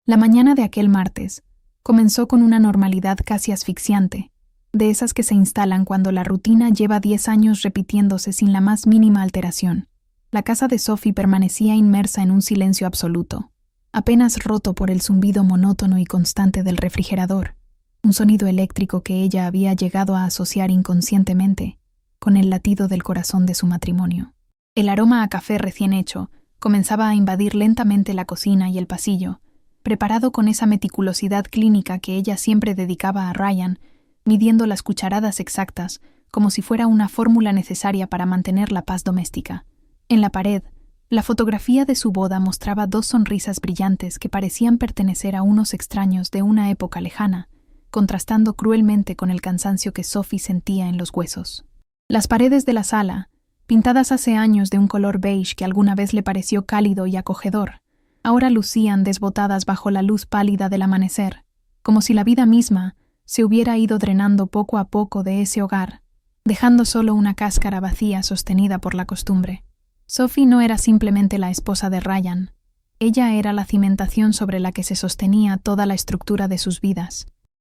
La mañana de aquel martes comenzó con una normalidad casi asfixiante, de esas que se instalan cuando la rutina lleva 10 años repitiéndose sin la más mínima alteración. La casa de Sophie permanecía inmersa en un silencio absoluto, apenas roto por el zumbido monótono y constante del refrigerador, un sonido eléctrico que ella había llegado a asociar inconscientemente con el latido del corazón de su matrimonio. El aroma a café recién hecho comenzaba a invadir lentamente la cocina y el pasillo, preparado con esa meticulosidad clínica que ella siempre dedicaba a Ryan, midiendo las cucharadas exactas como si fuera una fórmula necesaria para mantener la paz doméstica. En la pared, la fotografía de su boda mostraba 2 sonrisas brillantes que parecían pertenecer a unos extraños de una época lejana, contrastando cruelmente con el cansancio que Sophie sentía en los huesos. Las paredes de la sala, pintadas hace años de un color beige que alguna vez le pareció cálido y acogedor, ahora lucían desbotadas bajo la luz pálida del amanecer, como si la vida misma se hubiera ido drenando poco a poco de ese hogar, dejando solo una cáscara vacía sostenida por la costumbre. Sophie no era simplemente la esposa de Ryan, ella era la cimentación sobre la que se sostenía toda la estructura de sus vidas.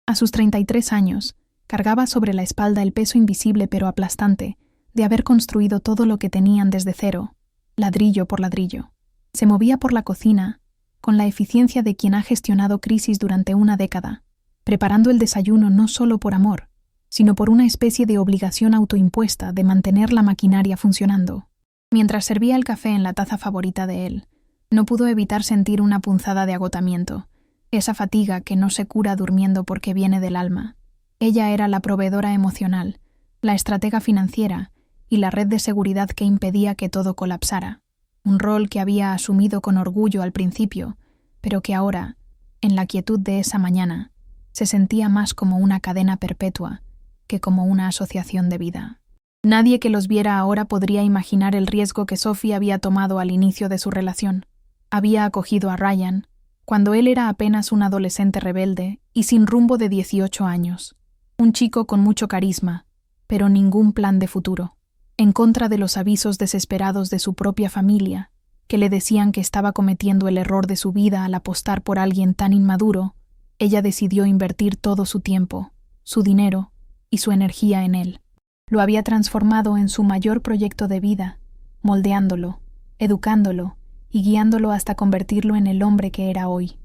A sus 33 años, cargaba sobre la espalda el peso invisible pero aplastante de haber construido todo lo que tenían desde cero, ladrillo por ladrillo. Se movía por la cocina con la eficiencia de quien ha gestionado crisis durante una década, preparando el desayuno no solo por amor, sino por una especie de obligación autoimpuesta de mantener la maquinaria funcionando. Mientras servía el café en la taza favorita de él, no pudo evitar sentir una punzada de agotamiento, esa fatiga que no se cura durmiendo porque viene del alma. Ella era la proveedora emocional, la estratega financiera y la red de seguridad que impedía que todo colapsara, un rol que había asumido con orgullo al principio, pero que ahora, en la quietud de esa mañana, se sentía más como una cadena perpetua que como una asociación de vida. Nadie que los viera ahora podría imaginar el riesgo que Sophie había tomado al inicio de su relación. Había acogido a Ryan cuando él era apenas un adolescente rebelde y sin rumbo de 18 años. Un chico con mucho carisma, pero ningún plan de futuro. En contra de los avisos desesperados de su propia familia, que le decían que estaba cometiendo el error de su vida al apostar por alguien tan inmaduro, ella decidió invertir todo su tiempo, su dinero y su energía en él. Lo había transformado en su mayor proyecto de vida, moldeándolo, educándolo y guiándolo hasta convertirlo en el hombre que era hoy.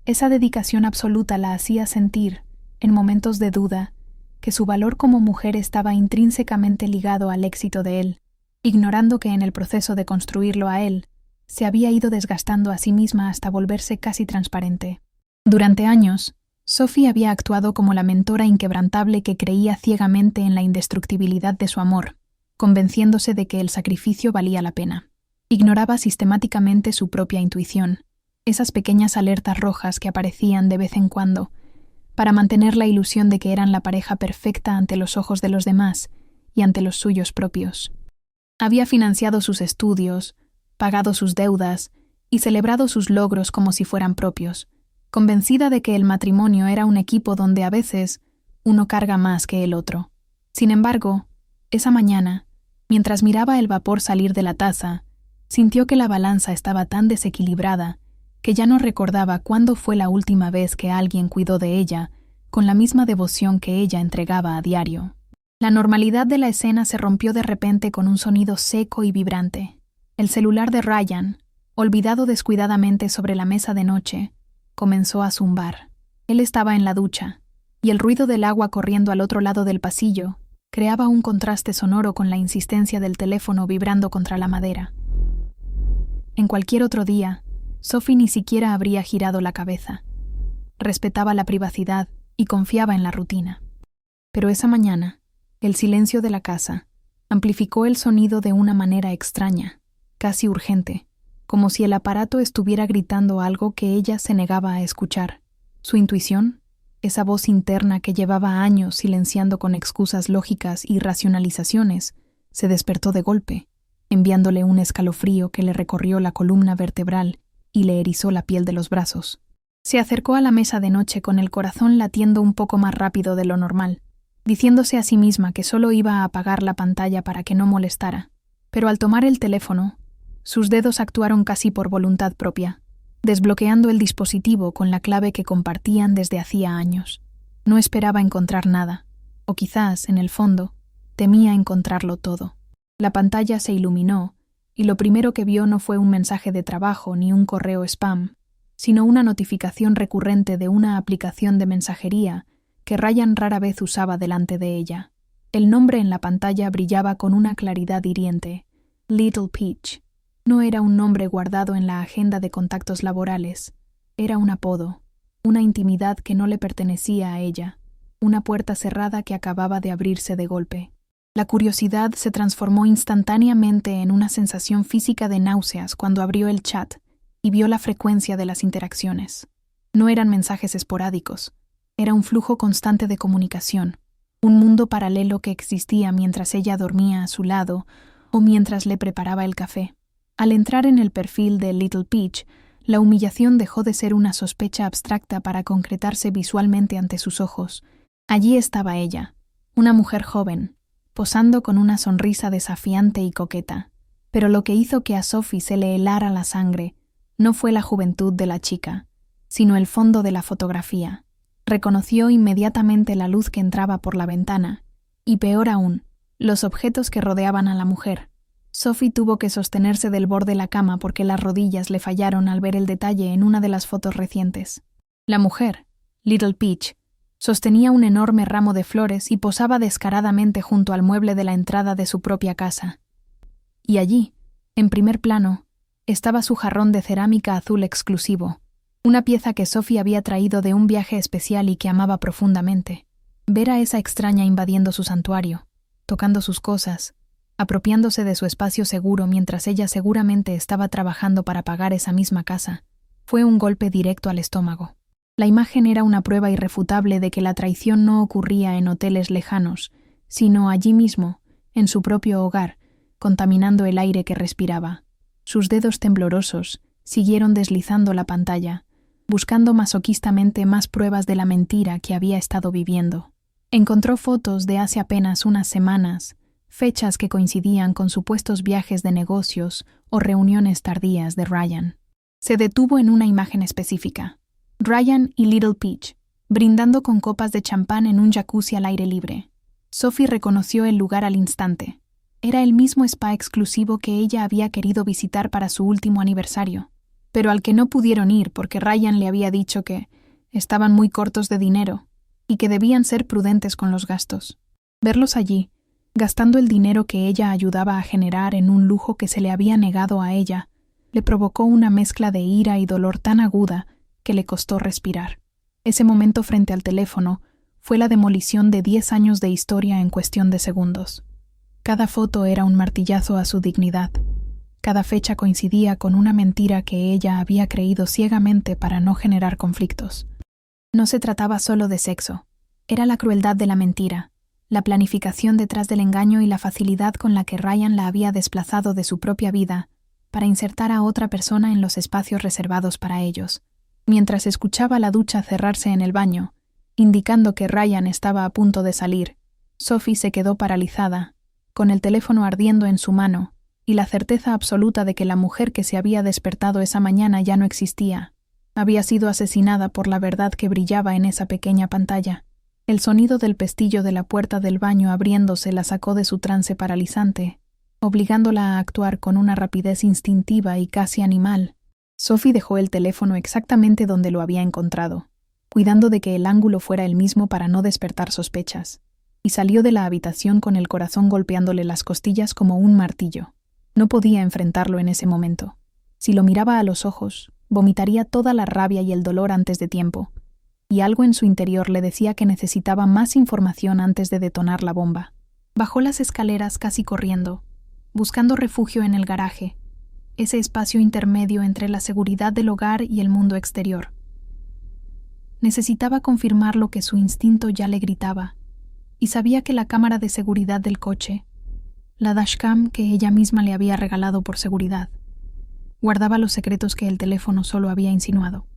Esa dedicación absoluta la hacía sentir, en momentos de duda, que su valor como mujer estaba intrínsecamente ligado al éxito de él, ignorando que en el proceso de construirlo a él, se había ido desgastando a sí misma hasta volverse casi transparente. Durante años, Sophie había actuado como la mentora inquebrantable que creía ciegamente en la indestructibilidad de su amor, convenciéndose de que el sacrificio valía la pena. Ignoraba sistemáticamente su propia intuición, esas pequeñas alertas rojas que aparecían de vez en cuando, para mantener la ilusión de que eran la pareja perfecta ante los ojos de los demás y ante los suyos propios. Había financiado sus estudios, pagado sus deudas y celebrado sus logros como si fueran propios, convencida de que el matrimonio era un equipo donde a veces uno carga más que el otro. Sin embargo, esa mañana, mientras miraba el vapor salir de la taza, sintió que la balanza estaba tan desequilibrada que ya no recordaba cuándo fue la última vez que alguien cuidó de ella con la misma devoción que ella entregaba a diario. La normalidad de la escena se rompió de repente con un sonido seco y vibrante. El celular de Ryan, olvidado descuidadamente sobre la mesa de noche, comenzó a zumbar. Él estaba en la ducha, y el ruido del agua corriendo al otro lado del pasillo creaba un contraste sonoro con la insistencia del teléfono vibrando contra la madera. En cualquier otro día, Sophie ni siquiera habría girado la cabeza. Respetaba la privacidad y confiaba en la rutina. Pero esa mañana, el silencio de la casa amplificó el sonido de una manera extraña, casi urgente, como si el aparato estuviera gritando algo que ella se negaba a escuchar. Su intuición, esa voz interna que llevaba años silenciando con excusas lógicas y racionalizaciones, se despertó de golpe, enviándole un escalofrío que le recorrió la columna vertebral y le erizó la piel de los brazos. Se acercó a la mesa de noche con el corazón latiendo un poco más rápido de lo normal, diciéndose a sí misma que solo iba a apagar la pantalla para que no molestara. Pero al tomar el teléfono, sus dedos actuaron casi por voluntad propia, desbloqueando el dispositivo con la clave que compartían desde hacía años. No esperaba encontrar nada, o quizás, en el fondo, temía encontrarlo todo. La pantalla se iluminó, y lo primero que vio no fue un mensaje de trabajo ni un correo spam, sino una notificación recurrente de una aplicación de mensajería que Ryan rara vez usaba delante de ella. El nombre en la pantalla brillaba con una claridad hiriente: Little Peach. No era un nombre guardado en la agenda de contactos laborales. Era un apodo, una intimidad que no le pertenecía a ella, una puerta cerrada que acababa de abrirse de golpe. La curiosidad se transformó instantáneamente en una sensación física de náuseas cuando abrió el chat y vio la frecuencia de las interacciones. No eran mensajes esporádicos, era un flujo constante de comunicación, un mundo paralelo que existía mientras ella dormía a su lado o mientras le preparaba el café. Al entrar en el perfil de Little Peach, la humillación dejó de ser una sospecha abstracta para concretarse visualmente ante sus ojos. Allí estaba ella, una mujer joven, posando con una sonrisa desafiante y coqueta. Pero lo que hizo que a Sophie se le helara la sangre no fue la juventud de la chica, sino el fondo de la fotografía. Reconoció inmediatamente la luz que entraba por la ventana, y peor aún, los objetos que rodeaban a la mujer. Sophie tuvo que sostenerse del borde de la cama porque las rodillas le fallaron al ver el detalle en una de las fotos recientes. La mujer, Little Peach, sostenía un enorme ramo de flores y posaba descaradamente junto al mueble de la entrada de su propia casa. Y allí, en primer plano, estaba su jarrón de cerámica azul exclusivo, una pieza que Sophie había traído de un viaje especial y que amaba profundamente. Ver a esa extraña invadiendo su santuario, tocando sus cosas, apropiándose de su espacio seguro mientras ella seguramente estaba trabajando para pagar esa misma casa, fue un golpe directo al estómago. La imagen era una prueba irrefutable de que la traición no ocurría en hoteles lejanos, sino allí mismo, en su propio hogar, contaminando el aire que respiraba. Sus dedos temblorosos siguieron deslizando la pantalla, buscando masoquistamente más pruebas de la mentira que había estado viviendo. Encontró fotos de hace apenas unas semanas, fechas que coincidían con supuestos viajes de negocios o reuniones tardías de Ryan. Se detuvo en una imagen específica: Ryan y Little Peach, brindando con copas de champán en un jacuzzi al aire libre. Sophie reconoció el lugar al instante. Era el mismo spa exclusivo que ella había querido visitar para su último aniversario, pero al que no pudieron ir porque Ryan le había dicho que estaban muy cortos de dinero y que debían ser prudentes con los gastos. Verlos allí, gastando el dinero que ella ayudaba a generar en un lujo que se le había negado a ella, le provocó una mezcla de ira y dolor tan aguda que le costó respirar. Ese momento frente al teléfono fue la demolición de 10 años de historia en cuestión de segundos. Cada foto era un martillazo a su dignidad. Cada fecha coincidía con una mentira que ella había creído ciegamente para no generar conflictos. No se trataba solo de sexo. Era la crueldad de la mentira, la planificación detrás del engaño y la facilidad con la que Ryan la había desplazado de su propia vida para insertar a otra persona en los espacios reservados para ellos. Mientras escuchaba la ducha cerrarse en el baño, indicando que Ryan estaba a punto de salir, Sophie se quedó paralizada, con el teléfono ardiendo en su mano y la certeza absoluta de que la mujer que se había despertado esa mañana ya no existía. Había sido asesinada por la verdad que brillaba en esa pequeña pantalla. El sonido del pestillo de la puerta del baño abriéndose la sacó de su trance paralizante, obligándola a actuar con una rapidez instintiva y casi animal. Sophie dejó el teléfono exactamente donde lo había encontrado, cuidando de que el ángulo fuera el mismo para no despertar sospechas, y salió de la habitación con el corazón golpeándole las costillas como un martillo. No podía enfrentarlo en ese momento. Si lo miraba a los ojos, vomitaría toda la rabia y el dolor antes de tiempo, y algo en su interior le decía que necesitaba más información antes de detonar la bomba. Bajó las escaleras casi corriendo, buscando refugio en el garaje, ese espacio intermedio entre la seguridad del hogar y el mundo exterior. Necesitaba confirmar lo que su instinto ya le gritaba, y sabía que la cámara de seguridad del coche, la dashcam que ella misma le había regalado por seguridad, guardaba los secretos que el teléfono solo había insinuado.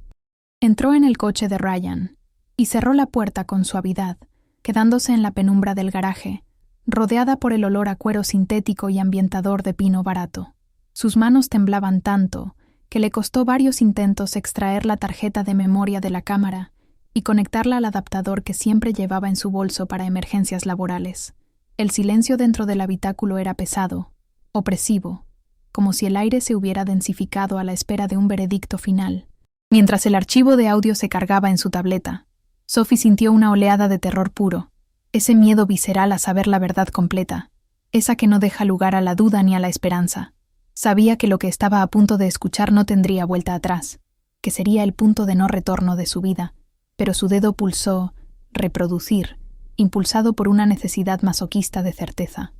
Entró en el coche de Ryan y cerró la puerta con suavidad, quedándose en la penumbra del garaje, rodeada por el olor a cuero sintético y ambientador de pino barato. Sus manos temblaban tanto que le costó varios intentos extraer la tarjeta de memoria de la cámara y conectarla al adaptador que siempre llevaba en su bolso para emergencias laborales. El silencio dentro del habitáculo era pesado, opresivo, como si el aire se hubiera densificado a la espera de un veredicto final. Mientras el archivo de audio se cargaba en su tableta, Sophie sintió una oleada de terror puro, ese miedo visceral a saber la verdad completa, esa que no deja lugar a la duda ni a la esperanza. Sabía que lo que estaba a punto de escuchar no tendría vuelta atrás, que sería el punto de no retorno de su vida, pero su dedo pulsó reproducir, impulsado por una necesidad masoquista de certeza.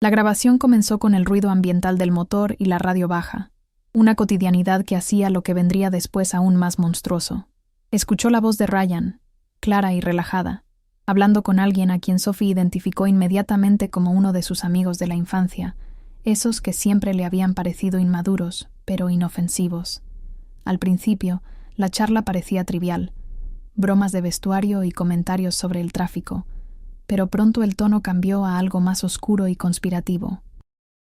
La grabación comenzó con el ruido ambiental del motor y la radio baja, una cotidianidad que hacía lo que vendría después aún más monstruoso. Escuchó la voz de Ryan, clara y relajada, hablando con alguien a quien Sophie identificó inmediatamente como uno de sus amigos de la infancia, esos que siempre le habían parecido inmaduros, pero inofensivos. Al principio, la charla parecía trivial, bromas de vestuario y comentarios sobre el tráfico, pero pronto el tono cambió a algo más oscuro y conspirativo.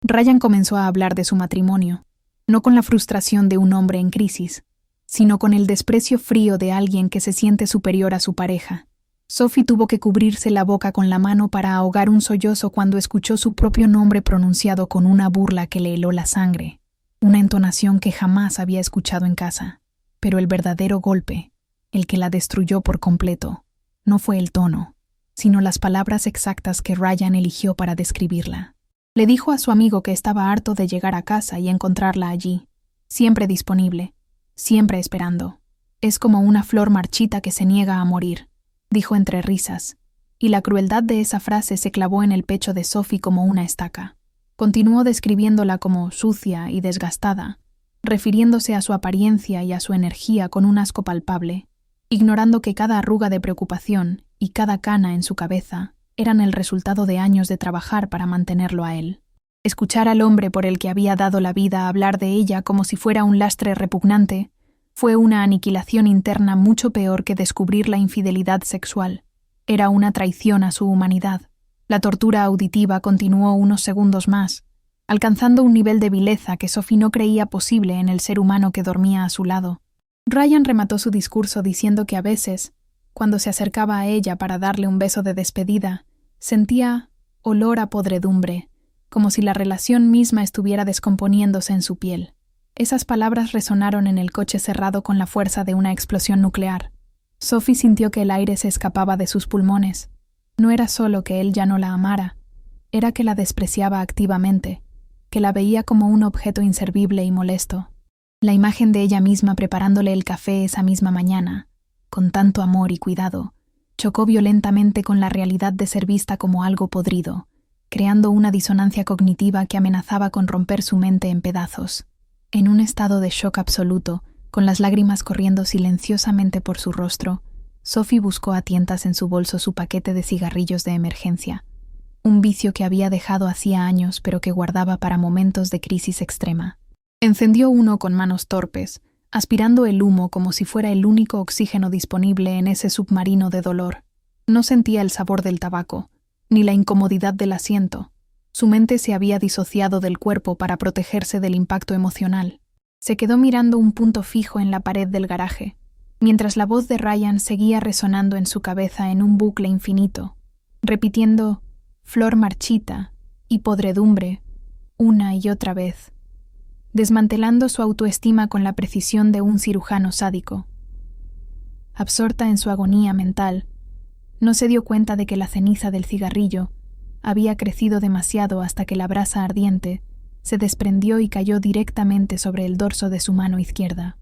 Ryan comenzó a hablar de su matrimonio, no con la frustración de un hombre en crisis, sino con el desprecio frío de alguien que se siente superior a su pareja. Sophie tuvo que cubrirse la boca con la mano para ahogar un sollozo cuando escuchó su propio nombre pronunciado con una burla que le heló la sangre, una entonación que jamás había escuchado en casa. Pero el verdadero golpe, el que la destruyó por completo, no fue el tono, sino las palabras exactas que Ryan eligió para describirla. Le dijo a su amigo que estaba harto de llegar a casa y encontrarla allí, siempre disponible, siempre esperando. Es como una flor marchita que se niega a morir, dijo entre risas, y la crueldad de esa frase se clavó en el pecho de Sophie como una estaca. Continuó describiéndola como sucia y desgastada, refiriéndose a su apariencia y a su energía con un asco palpable, ignorando que cada arruga de preocupación y cada cana en su cabeza eran el resultado de años de trabajar para mantenerlo a él. Escuchar al hombre por el que había dado la vida hablar de ella como si fuera un lastre repugnante fue una aniquilación interna mucho peor que descubrir la infidelidad sexual. Era una traición a su humanidad. La tortura auditiva continuó unos segundos más, alcanzando un nivel de vileza que Sophie no creía posible en el ser humano que dormía a su lado. Ryan remató su discurso diciendo que a veces, cuando se acercaba a ella para darle un beso de despedida, sentía olor a podredumbre, como si la relación misma estuviera descomponiéndose en su piel. Esas palabras resonaron en el coche cerrado con la fuerza de una explosión nuclear. Sophie sintió que el aire se escapaba de sus pulmones. No era solo que él ya no la amara, era que la despreciaba activamente, que la veía como un objeto inservible y molesto. La imagen de ella misma preparándole el café esa misma mañana, con tanto amor y cuidado, chocó violentamente con la realidad de ser vista como algo podrido, creando una disonancia cognitiva que amenazaba con romper su mente en pedazos. En un estado de shock absoluto, con las lágrimas corriendo silenciosamente por su rostro, Sophie buscó a tientas en su bolso su paquete de cigarrillos de emergencia, un vicio que había dejado hacía años pero que guardaba para momentos de crisis extrema. Encendió uno con manos torpes, aspirando el humo como si fuera el único oxígeno disponible en ese submarino de dolor. No sentía el sabor del tabaco, ni la incomodidad del asiento. Su mente se había disociado del cuerpo para protegerse del impacto emocional. Se quedó mirando un punto fijo en la pared del garaje, mientras la voz de Ryan seguía resonando en su cabeza en un bucle infinito, repitiendo «flor marchita» y «podredumbre» una y otra vez, desmantelando su autoestima con la precisión de un cirujano sádico. Absorta en su agonía mental, no se dio cuenta de que la ceniza del cigarrillo había crecido demasiado hasta que la brasa ardiente se desprendió y cayó directamente sobre el dorso de su mano izquierda.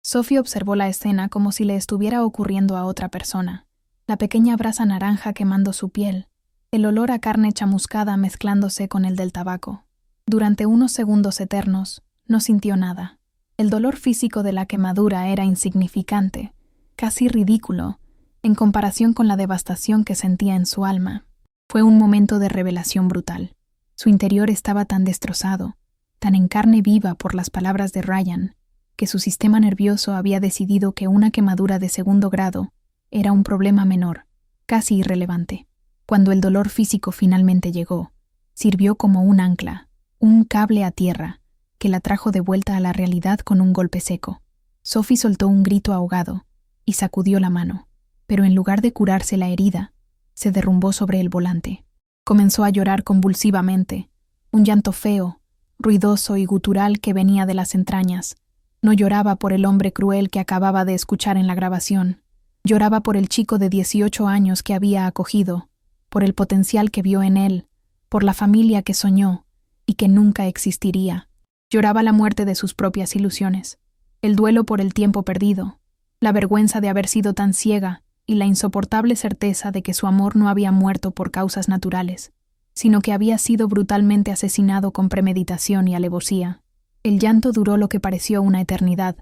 Sophie observó la escena como si le estuviera ocurriendo a otra persona. La pequeña brasa naranja quemando su piel, el olor a carne chamuscada mezclándose con el del tabaco. Durante unos segundos eternos, no sintió nada. El dolor físico de la quemadura era insignificante, casi ridículo, en comparación con la devastación que sentía en su alma. Fue un momento de revelación brutal. Su interior estaba tan destrozado, tan en carne viva por las palabras de Ryan, que su sistema nervioso había decidido que una quemadura de segundo grado era un problema menor, casi irrelevante. Cuando el dolor físico finalmente llegó, sirvió como un ancla, un cable a tierra, que la trajo de vuelta a la realidad con un golpe seco. Sophie soltó un grito ahogado y sacudió la mano, pero en lugar de curarse la herida, se derrumbó sobre el volante. Comenzó a llorar convulsivamente, un llanto feo, ruidoso y gutural que venía de las entrañas. No lloraba por el hombre cruel que acababa de escuchar en la grabación. Lloraba por el chico de 18 años que había acogido, por el potencial que vio en él, por la familia que soñó y que nunca existiría. Lloraba la muerte de sus propias ilusiones, el duelo por el tiempo perdido, la vergüenza de haber sido tan ciega y la insoportable certeza de que su amor no había muerto por causas naturales, sino que había sido brutalmente asesinado con premeditación y alevosía. El llanto duró lo que pareció una eternidad,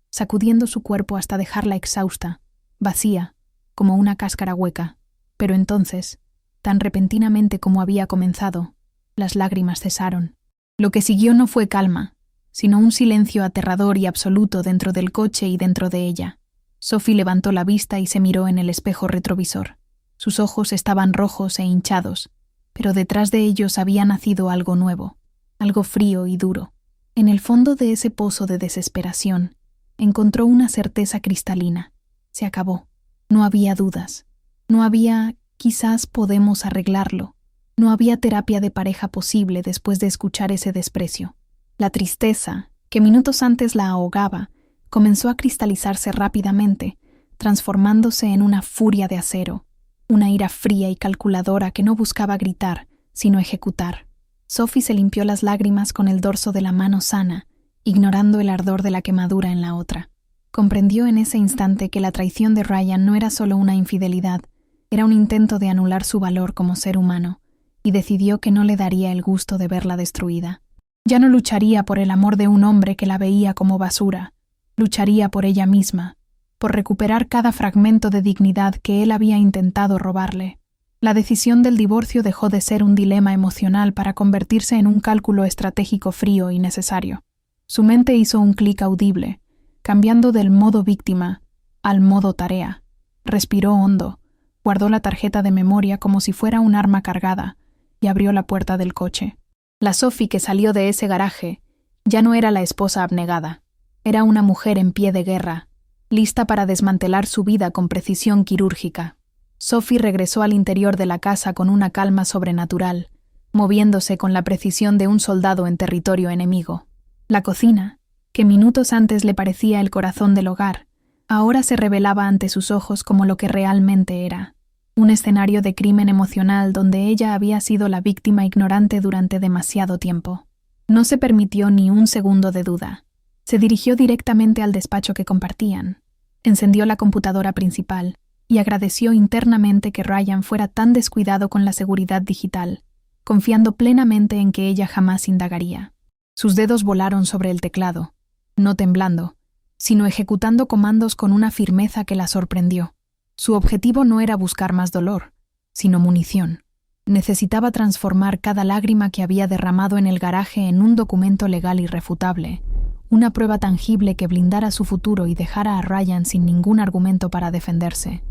sacudiendo su cuerpo hasta dejarla exhausta, vacía, como una cáscara hueca. Pero entonces, tan repentinamente como había comenzado, las lágrimas cesaron. Lo que siguió no fue calma, sino un silencio aterrador y absoluto dentro del coche y dentro de ella. Sophie levantó la vista y se miró en el espejo retrovisor. Sus ojos estaban rojos e hinchados, pero detrás de ellos había nacido algo nuevo, algo frío y duro. En el fondo de ese pozo de desesperación, encontró una certeza cristalina. Se acabó. No había dudas. No había «quizás podemos arreglarlo». No había terapia de pareja posible después de escuchar ese desprecio. La tristeza, que minutos antes la ahogaba, comenzó a cristalizarse rápidamente, transformándose en una furia de acero, una ira fría y calculadora que no buscaba gritar, sino ejecutar. Sophie se limpió las lágrimas con el dorso de la mano sana, ignorando el ardor de la quemadura en la otra. Comprendió en ese instante que la traición de Ryan no era solo una infidelidad, era un intento de anular su valor como ser humano, y decidió que no le daría el gusto de verla destruida. Ya no lucharía por el amor de un hombre que la veía como basura, lucharía por ella misma, por recuperar cada fragmento de dignidad que él había intentado robarle. La decisión del divorcio dejó de ser un dilema emocional para convertirse en un cálculo estratégico frío y necesario. Su mente hizo un clic audible, cambiando del modo víctima al modo tarea. Respiró hondo, guardó la tarjeta de memoria como si fuera un arma cargada y abrió la puerta del coche. La Sophie que salió de ese garaje ya no era la esposa abnegada. Era una mujer en pie de guerra, lista para desmantelar su vida con precisión quirúrgica. Sophie regresó al interior de la casa con una calma sobrenatural, moviéndose con la precisión de un soldado en territorio enemigo. La cocina, que minutos antes le parecía el corazón del hogar, ahora se revelaba ante sus ojos como lo que realmente era: un escenario de crimen emocional donde ella había sido la víctima ignorante durante demasiado tiempo. No se permitió ni un segundo de duda. Se dirigió directamente al despacho que compartían, encendió la computadora principal y agradeció internamente que Ryan fuera tan descuidado con la seguridad digital, confiando plenamente en que ella jamás indagaría. Sus dedos volaron sobre el teclado, no temblando, sino ejecutando comandos con una firmeza que la sorprendió. Su objetivo no era buscar más dolor, sino munición. Necesitaba transformar cada lágrima que había derramado en el garaje en un documento legal irrefutable, una prueba tangible que blindara su futuro y dejara a Ryan sin ningún argumento para defenderse.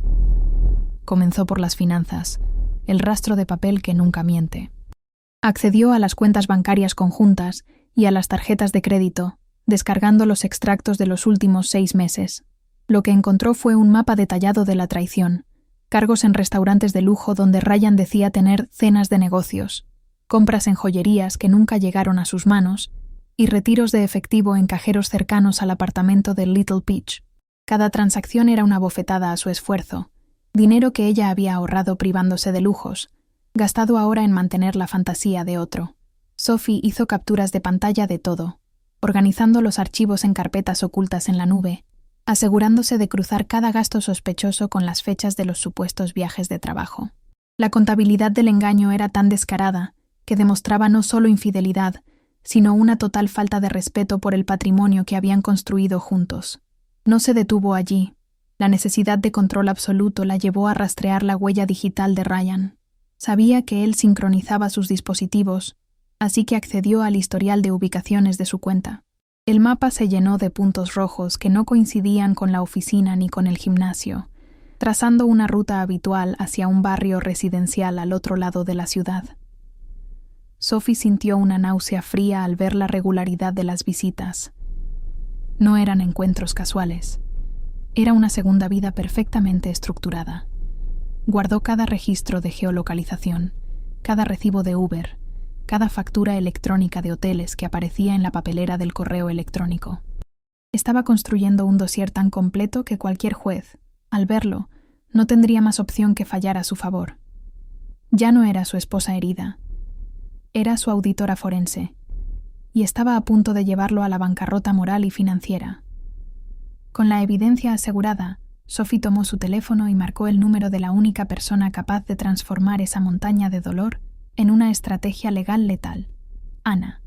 Comenzó por las finanzas, el rastro de papel que nunca miente. Accedió a las cuentas bancarias conjuntas y a las tarjetas de crédito, descargando los extractos de los últimos 6 meses. Lo que encontró fue un mapa detallado de la traición, cargos en restaurantes de lujo donde Ryan decía tener cenas de negocios, compras en joyerías que nunca llegaron a sus manos y retiros de efectivo en cajeros cercanos al apartamento de Little Peach. Cada transacción era una bofetada a su esfuerzo, dinero que ella había ahorrado privándose de lujos, gastado ahora en mantener la fantasía de otro. Sophie hizo capturas de pantalla de todo, organizando los archivos en carpetas ocultas en la nube, asegurándose de cruzar cada gasto sospechoso con las fechas de los supuestos viajes de trabajo. La contabilidad del engaño era tan descarada que demostraba no solo infidelidad, sino una total falta de respeto por el patrimonio que habían construido juntos. No se detuvo allí. La necesidad de control absoluto la llevó a rastrear la huella digital de Ryan. Sabía que él sincronizaba sus dispositivos, así que accedió al historial de ubicaciones de su cuenta. El mapa se llenó de puntos rojos que no coincidían con la oficina ni con el gimnasio, trazando una ruta habitual hacia un barrio residencial al otro lado de la ciudad. Sophie sintió una náusea fría al ver la regularidad de las visitas. No eran encuentros casuales. Era una segunda vida perfectamente estructurada. Guardó cada registro de geolocalización, cada recibo de Uber, cada factura electrónica de hoteles que aparecía en la papelera del correo electrónico. Estaba construyendo un dossier tan completo que cualquier juez, al verlo, no tendría más opción que fallar a su favor. Ya no era su esposa herida. Era su auditora forense, y estaba a punto de llevarlo a la bancarrota moral y financiera. Con la evidencia asegurada, Sophie tomó su teléfono y marcó el número de la única persona capaz de transformar esa montaña de dolor en una estrategia legal letal: Ana.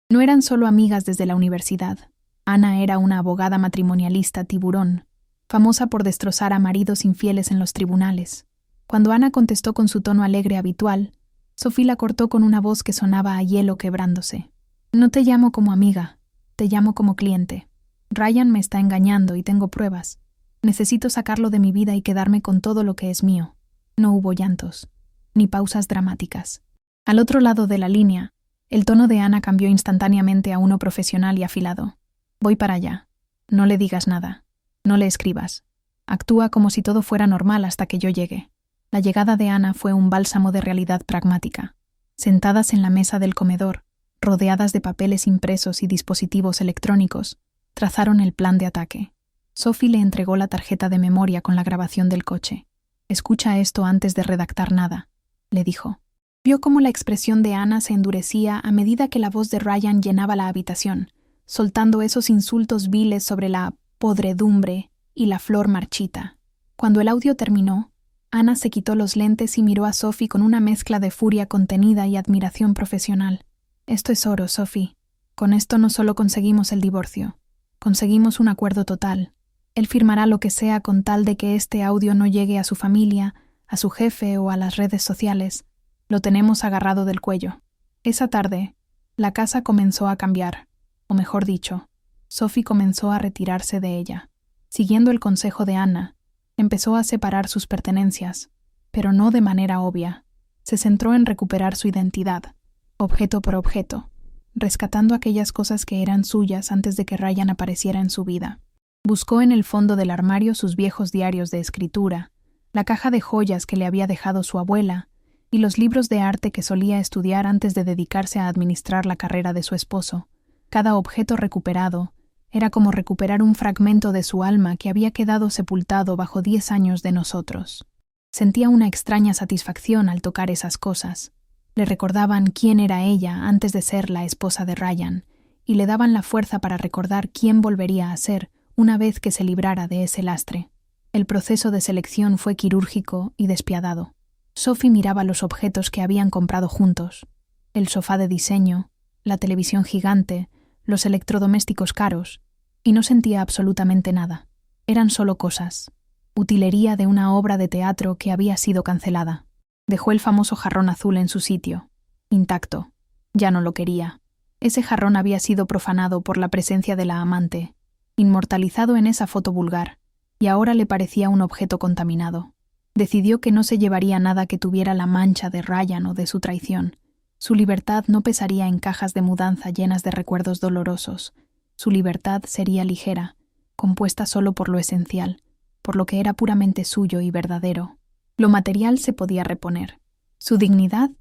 No eran solo amigas desde la universidad. Ana era una abogada matrimonialista tiburón, famosa por destrozar a maridos infieles en los tribunales. Cuando Ana contestó con su tono alegre habitual, Sophie la cortó con una voz que sonaba a hielo quebrándose. No te llamo como amiga, te llamo como cliente. Ryan me está engañando y tengo pruebas. Necesito sacarlo de mi vida y quedarme con todo lo que es mío. No hubo llantos, ni pausas dramáticas. Al otro lado de la línea, el tono de Ana cambió instantáneamente a uno profesional y afilado. Voy para allá. No le digas nada. No le escribas. Actúa como si todo fuera normal hasta que yo llegue. La llegada de Ana fue un bálsamo de realidad pragmática. Sentadas en la mesa del comedor, rodeadas de papeles impresos y dispositivos electrónicos, trazaron el plan de ataque. Sophie le entregó la tarjeta de memoria con la grabación del coche. «Escucha esto antes de redactar nada», le dijo. Vio cómo la expresión de Ana se endurecía a medida que la voz de Ryan llenaba la habitación, soltando esos insultos viles sobre la podredumbre y la flor marchita. Cuando el audio terminó, Ana se quitó los lentes y miró a Sophie con una mezcla de furia contenida y admiración profesional. «Esto es oro, Sophie. Con esto no solo conseguimos el divorcio, conseguimos un acuerdo total. Él firmará lo que sea con tal de que este audio no llegue a su familia, a su jefe o a las redes sociales. Lo tenemos agarrado del cuello». Esa tarde, la casa comenzó a cambiar, o mejor dicho, Sophie comenzó a retirarse de ella. Siguiendo el consejo de Ana, empezó a separar sus pertenencias, pero no de manera obvia. Se centró en recuperar su identidad, objeto por objeto, rescatando aquellas cosas que eran suyas antes de que Ryan apareciera en su vida. Buscó en el fondo del armario sus viejos diarios de escritura, la caja de joyas que le había dejado su abuela y los libros de arte que solía estudiar antes de dedicarse a administrar la carrera de su esposo. Cada objeto recuperado era como recuperar un fragmento de su alma que había quedado sepultado bajo 10 años de nosotros. Sentía una extraña satisfacción al tocar esas cosas. Le recordaban quién era ella antes de ser la esposa de Ryan, y le daban la fuerza para recordar quién volvería a ser una vez que se librara de ese lastre. El proceso de selección fue quirúrgico y despiadado. Sophie miraba los objetos que habían comprado juntos: el sofá de diseño, la televisión gigante, los electrodomésticos caros, y no sentía absolutamente nada. Eran solo cosas, utilería de una obra de teatro que había sido cancelada. Dejó el famoso jarrón azul en su sitio, intacto. Ya no lo quería. Ese jarrón había sido profanado por la presencia de la amante, inmortalizado en esa foto vulgar, y ahora le parecía un objeto contaminado. Decidió que no se llevaría nada que tuviera la mancha de Ryan o de su traición. Su libertad no pesaría en cajas de mudanza llenas de recuerdos dolorosos. Su libertad sería ligera, compuesta solo por lo esencial, por lo que era puramente suyo y verdadero. Lo material se podía reponer. Su dignidad,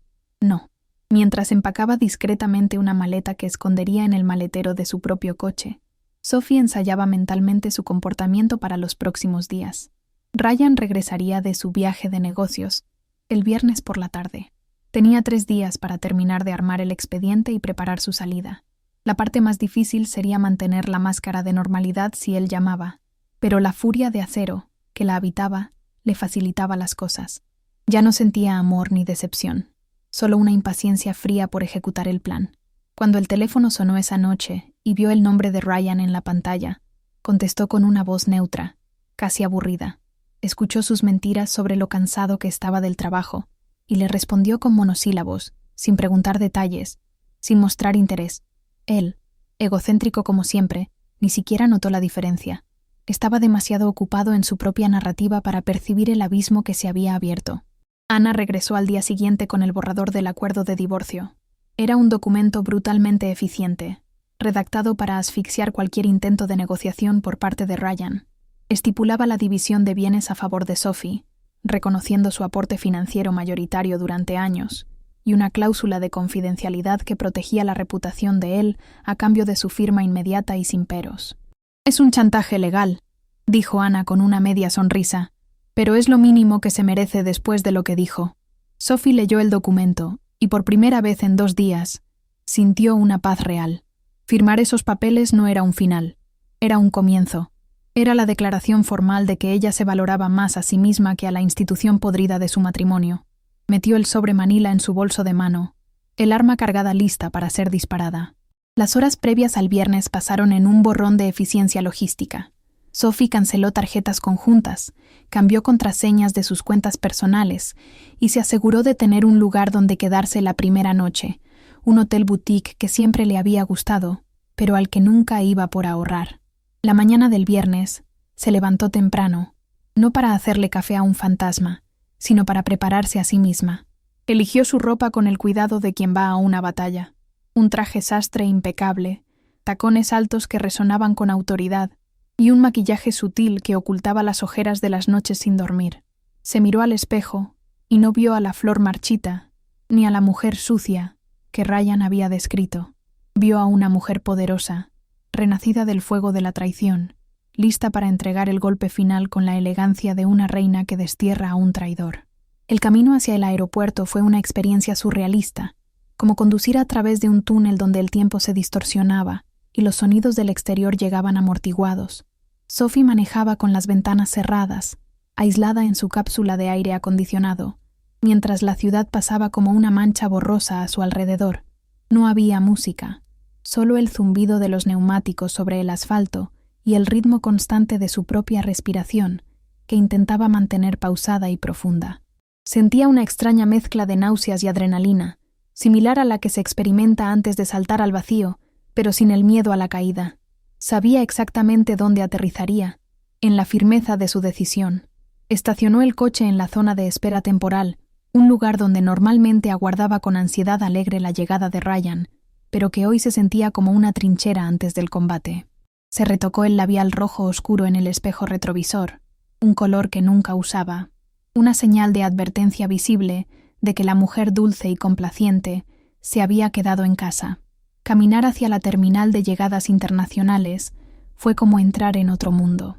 no. Mientras empacaba discretamente una maleta que escondería en el maletero de su propio coche, Sophie ensayaba mentalmente su comportamiento para los próximos días. Ryan regresaría de su viaje de negocios el viernes por la tarde. Tenía 3 días para terminar de armar el expediente y preparar su salida. La parte más difícil sería mantener la máscara de normalidad si él llamaba, pero la furia de acero que la habitaba le facilitaba las cosas. Ya no sentía amor ni decepción, solo una impaciencia fría por ejecutar el plan. Cuando el teléfono sonó esa noche y vio el nombre de Ryan en la pantalla, contestó con una voz neutra, casi aburrida. Escuchó sus mentiras sobre lo cansado que estaba del trabajo y le respondió con monosílabos, sin preguntar detalles, sin mostrar interés. Él, egocéntrico como siempre, ni siquiera notó la diferencia. Estaba demasiado ocupado en su propia narrativa para percibir el abismo que se había abierto. Ana regresó al día siguiente con el borrador del acuerdo de divorcio. Era un documento brutalmente eficiente, redactado para asfixiar cualquier intento de negociación por parte de Ryan. Estipulaba la división de bienes a favor de Sophie, reconociendo su aporte financiero mayoritario durante años, y una cláusula de confidencialidad que protegía la reputación de él a cambio de su firma inmediata y sin peros. «Es un chantaje legal», dijo Ana con una media sonrisa, «pero es lo mínimo que se merece después de lo que dijo». Sophie leyó el documento, y por primera vez en 2 días, sintió una paz real. Firmar esos papeles no era un final, era un comienzo. Era la declaración formal de que ella se valoraba más a sí misma que a la institución podrida de su matrimonio. Metió el sobre manila en su bolso de mano, el arma cargada lista para ser disparada. Las horas previas al viernes pasaron en un borrón de eficiencia logística. Sophie canceló tarjetas conjuntas, cambió contraseñas de sus cuentas personales y se aseguró de tener un lugar donde quedarse la primera noche, un hotel boutique que siempre le había gustado, pero al que nunca iba por ahorrar. La mañana del viernes se levantó temprano, no para hacerle café a un fantasma, sino para prepararse a sí misma. Eligió su ropa con el cuidado de quien va a una batalla. Un traje sastre impecable, tacones altos que resonaban con autoridad y un maquillaje sutil que ocultaba las ojeras de las noches sin dormir. Se miró al espejo y no vio a la flor marchita, ni a la mujer sucia que Ryan había descrito. Vio a una mujer poderosa, renacida del fuego de la traición, lista para entregar el golpe final con la elegancia de una reina que destierra a un traidor. El camino hacia el aeropuerto fue una experiencia surrealista, como conducir a través de un túnel donde el tiempo se distorsionaba y los sonidos del exterior llegaban amortiguados. Sophie manejaba con las ventanas cerradas, aislada en su cápsula de aire acondicionado, mientras la ciudad pasaba como una mancha borrosa a su alrededor. No había música, solo el zumbido de los neumáticos sobre el asfalto y el ritmo constante de su propia respiración, que intentaba mantener pausada y profunda. Sentía una extraña mezcla de náuseas y adrenalina, similar a la que se experimenta antes de saltar al vacío, pero sin el miedo a la caída. Sabía exactamente dónde aterrizaría, en la firmeza de su decisión. Estacionó el coche en la zona de espera temporal, un lugar donde normalmente aguardaba con ansiedad alegre la llegada de Ryan, pero que hoy se sentía como una trinchera antes del combate. Se retocó el labial rojo oscuro en el espejo retrovisor, un color que nunca usaba, una señal de advertencia visible de que la mujer dulce y complaciente se había quedado en casa. Caminar hacia la terminal de llegadas internacionales fue como entrar en otro mundo.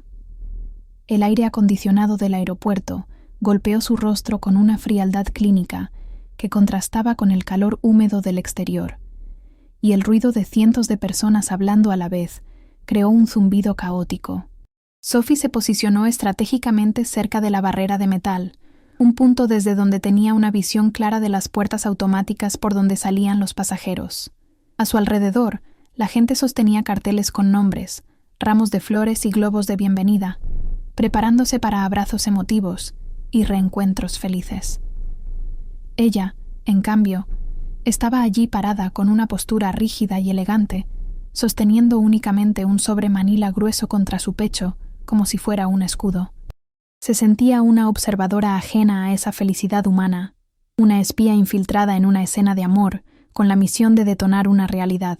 El aire acondicionado del aeropuerto golpeó su rostro con una frialdad clínica que contrastaba con el calor húmedo del exterior, y el ruido de cientos de personas hablando a la vez creó un zumbido caótico. Sophie se posicionó estratégicamente cerca de la barrera de metal, un punto desde donde tenía una visión clara de las puertas automáticas por donde salían los pasajeros. A su alrededor, la gente sostenía carteles con nombres, ramos de flores y globos de bienvenida, preparándose para abrazos emotivos y reencuentros felices. Ella, en cambio, estaba allí parada con una postura rígida y elegante, sosteniendo únicamente un sobre manila grueso contra su pecho, como si fuera un escudo. Se sentía una observadora ajena a esa felicidad humana, una espía infiltrada en una escena de amor, con la misión de detonar una realidad.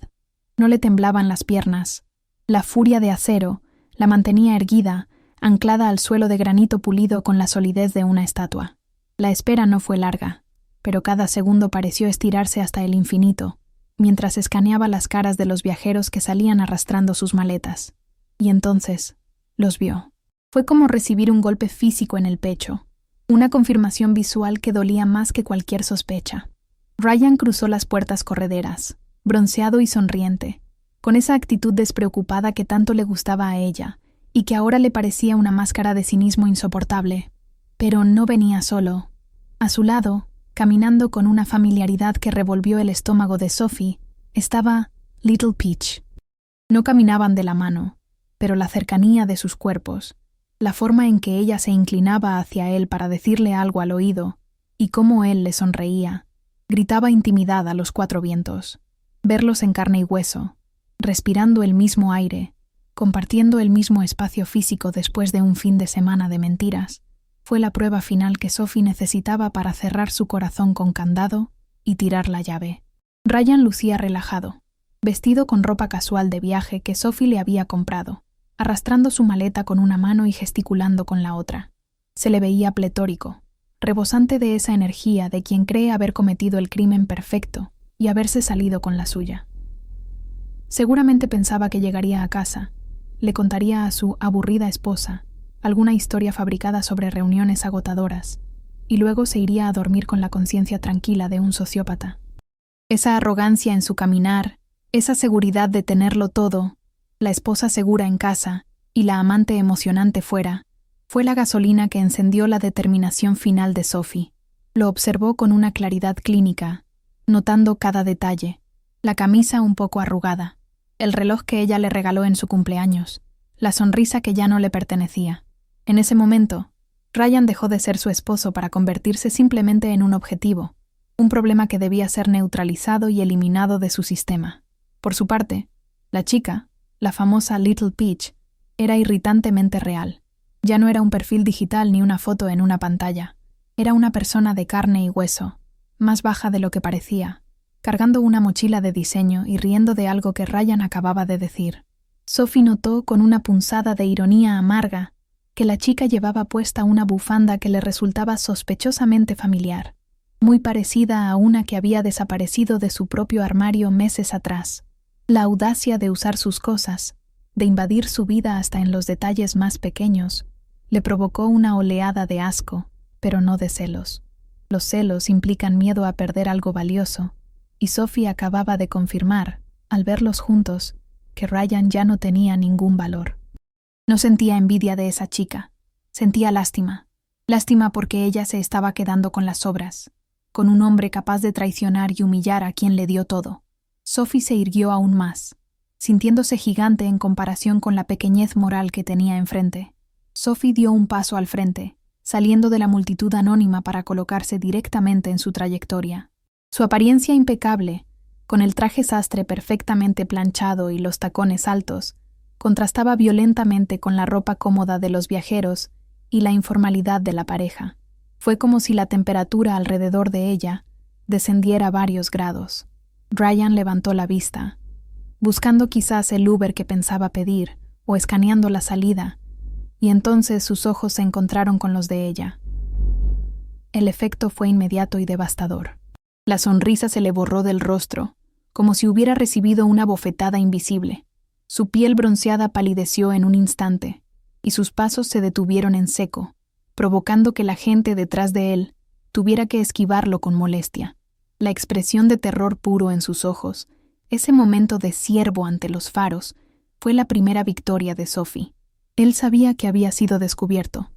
No le temblaban las piernas. La furia de acero la mantenía erguida, anclada al suelo de granito pulido con la solidez de una estatua. La espera no fue larga, pero cada segundo pareció estirarse hasta el infinito, mientras escaneaba las caras de los viajeros que salían arrastrando sus maletas. Y entonces los vio. Fue como recibir un golpe físico en el pecho, una confirmación visual que dolía más que cualquier sospecha. Ryan cruzó las puertas correderas, bronceado y sonriente, con esa actitud despreocupada que tanto le gustaba a ella y que ahora le parecía una máscara de cinismo insoportable. Pero no venía solo. A su lado, caminando con una familiaridad que revolvió el estómago de Sophie, estaba Little Peach. No caminaban de la mano, pero la cercanía de sus cuerpos, la forma en que ella se inclinaba hacia él para decirle algo al oído, y cómo él le sonreía, gritaba intimidad a los 4 vientos. Verlos en carne y hueso, respirando el mismo aire, compartiendo el mismo espacio físico después de un fin de semana de mentiras, Fue la prueba final que Sophie necesitaba para cerrar su corazón con candado y tirar la llave. Ryan lucía relajado, vestido con ropa casual de viaje que Sophie le había comprado, arrastrando su maleta con una mano y gesticulando con la otra. Se le veía pletórico, rebosante de esa energía de quien cree haber cometido el crimen perfecto y haberse salido con la suya. Seguramente pensaba que llegaría a casa, le contaría a su aburrida esposa alguna historia fabricada sobre reuniones agotadoras, y luego se iría a dormir con la conciencia tranquila de un sociópata. Esa arrogancia en su caminar, esa seguridad de tenerlo todo, la esposa segura en casa y la amante emocionante fuera, fue la gasolina que encendió la determinación final de Sophie. Lo observó con una claridad clínica, notando cada detalle: la camisa un poco arrugada, el reloj que ella le regaló en su cumpleaños, la sonrisa que ya no le pertenecía. En ese momento, Ryan dejó de ser su esposo para convertirse simplemente en un objetivo, un problema que debía ser neutralizado y eliminado de su sistema. Por su parte, la chica, la famosa Little Peach, era irritantemente real. Ya no era un perfil digital ni una foto en una pantalla. Era una persona de carne y hueso, más baja de lo que parecía, cargando una mochila de diseño y riendo de algo que Ryan acababa de decir. Sophie notó con una punzada de ironía amarga que la chica llevaba puesta una bufanda que le resultaba sospechosamente familiar, muy parecida a una que había desaparecido de su propio armario meses atrás. La audacia de usar sus cosas, de invadir su vida hasta en los detalles más pequeños, le provocó una oleada de asco, pero no de celos. Los celos implican miedo a perder algo valioso, y Sophie acababa de confirmar, al verlos juntos, que Ryan ya no tenía ningún valor. No sentía envidia de esa chica, sentía lástima. Lástima porque ella se estaba quedando con las sobras, con un hombre capaz de traicionar y humillar a quien le dio todo. Sophie se irguió aún más, sintiéndose gigante en comparación con la pequeñez moral que tenía enfrente. Sophie dio un paso al frente, saliendo de la multitud anónima para colocarse directamente en su trayectoria. Su apariencia impecable, con el traje sastre perfectamente planchado y los tacones altos, contrastaba violentamente con la ropa cómoda de los viajeros y la informalidad de la pareja. Fue como si la temperatura alrededor de ella descendiera varios grados. Ryan levantó la vista, buscando quizás el Uber que pensaba pedir o escaneando la salida, y entonces sus ojos se encontraron con los de ella. El efecto fue inmediato y devastador. La sonrisa se le borró del rostro, como si hubiera recibido una bofetada invisible. Su piel bronceada palideció en un instante, y sus pasos se detuvieron en seco, provocando que la gente detrás de él tuviera que esquivarlo con molestia. La expresión de terror puro en sus ojos, ese momento de ciervo ante los faros, fue la primera victoria de Sophie. Él sabía que había sido descubierto.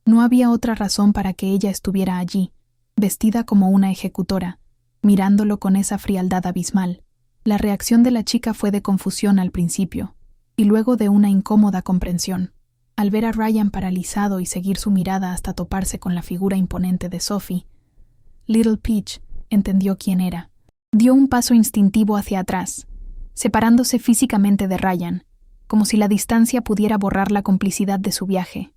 No había otra razón para que ella estuviera allí, vestida como una ejecutora, mirándolo con esa frialdad abismal. La reacción de la chica fue de confusión al principio, y luego de una incómoda comprensión. Al ver a Ryan paralizado y seguir su mirada hasta toparse con la figura imponente de Sophie, Little Peach entendió quién era. Dio un paso instintivo hacia atrás, separándose físicamente de Ryan, como si la distancia pudiera borrar la complicidad de su viaje.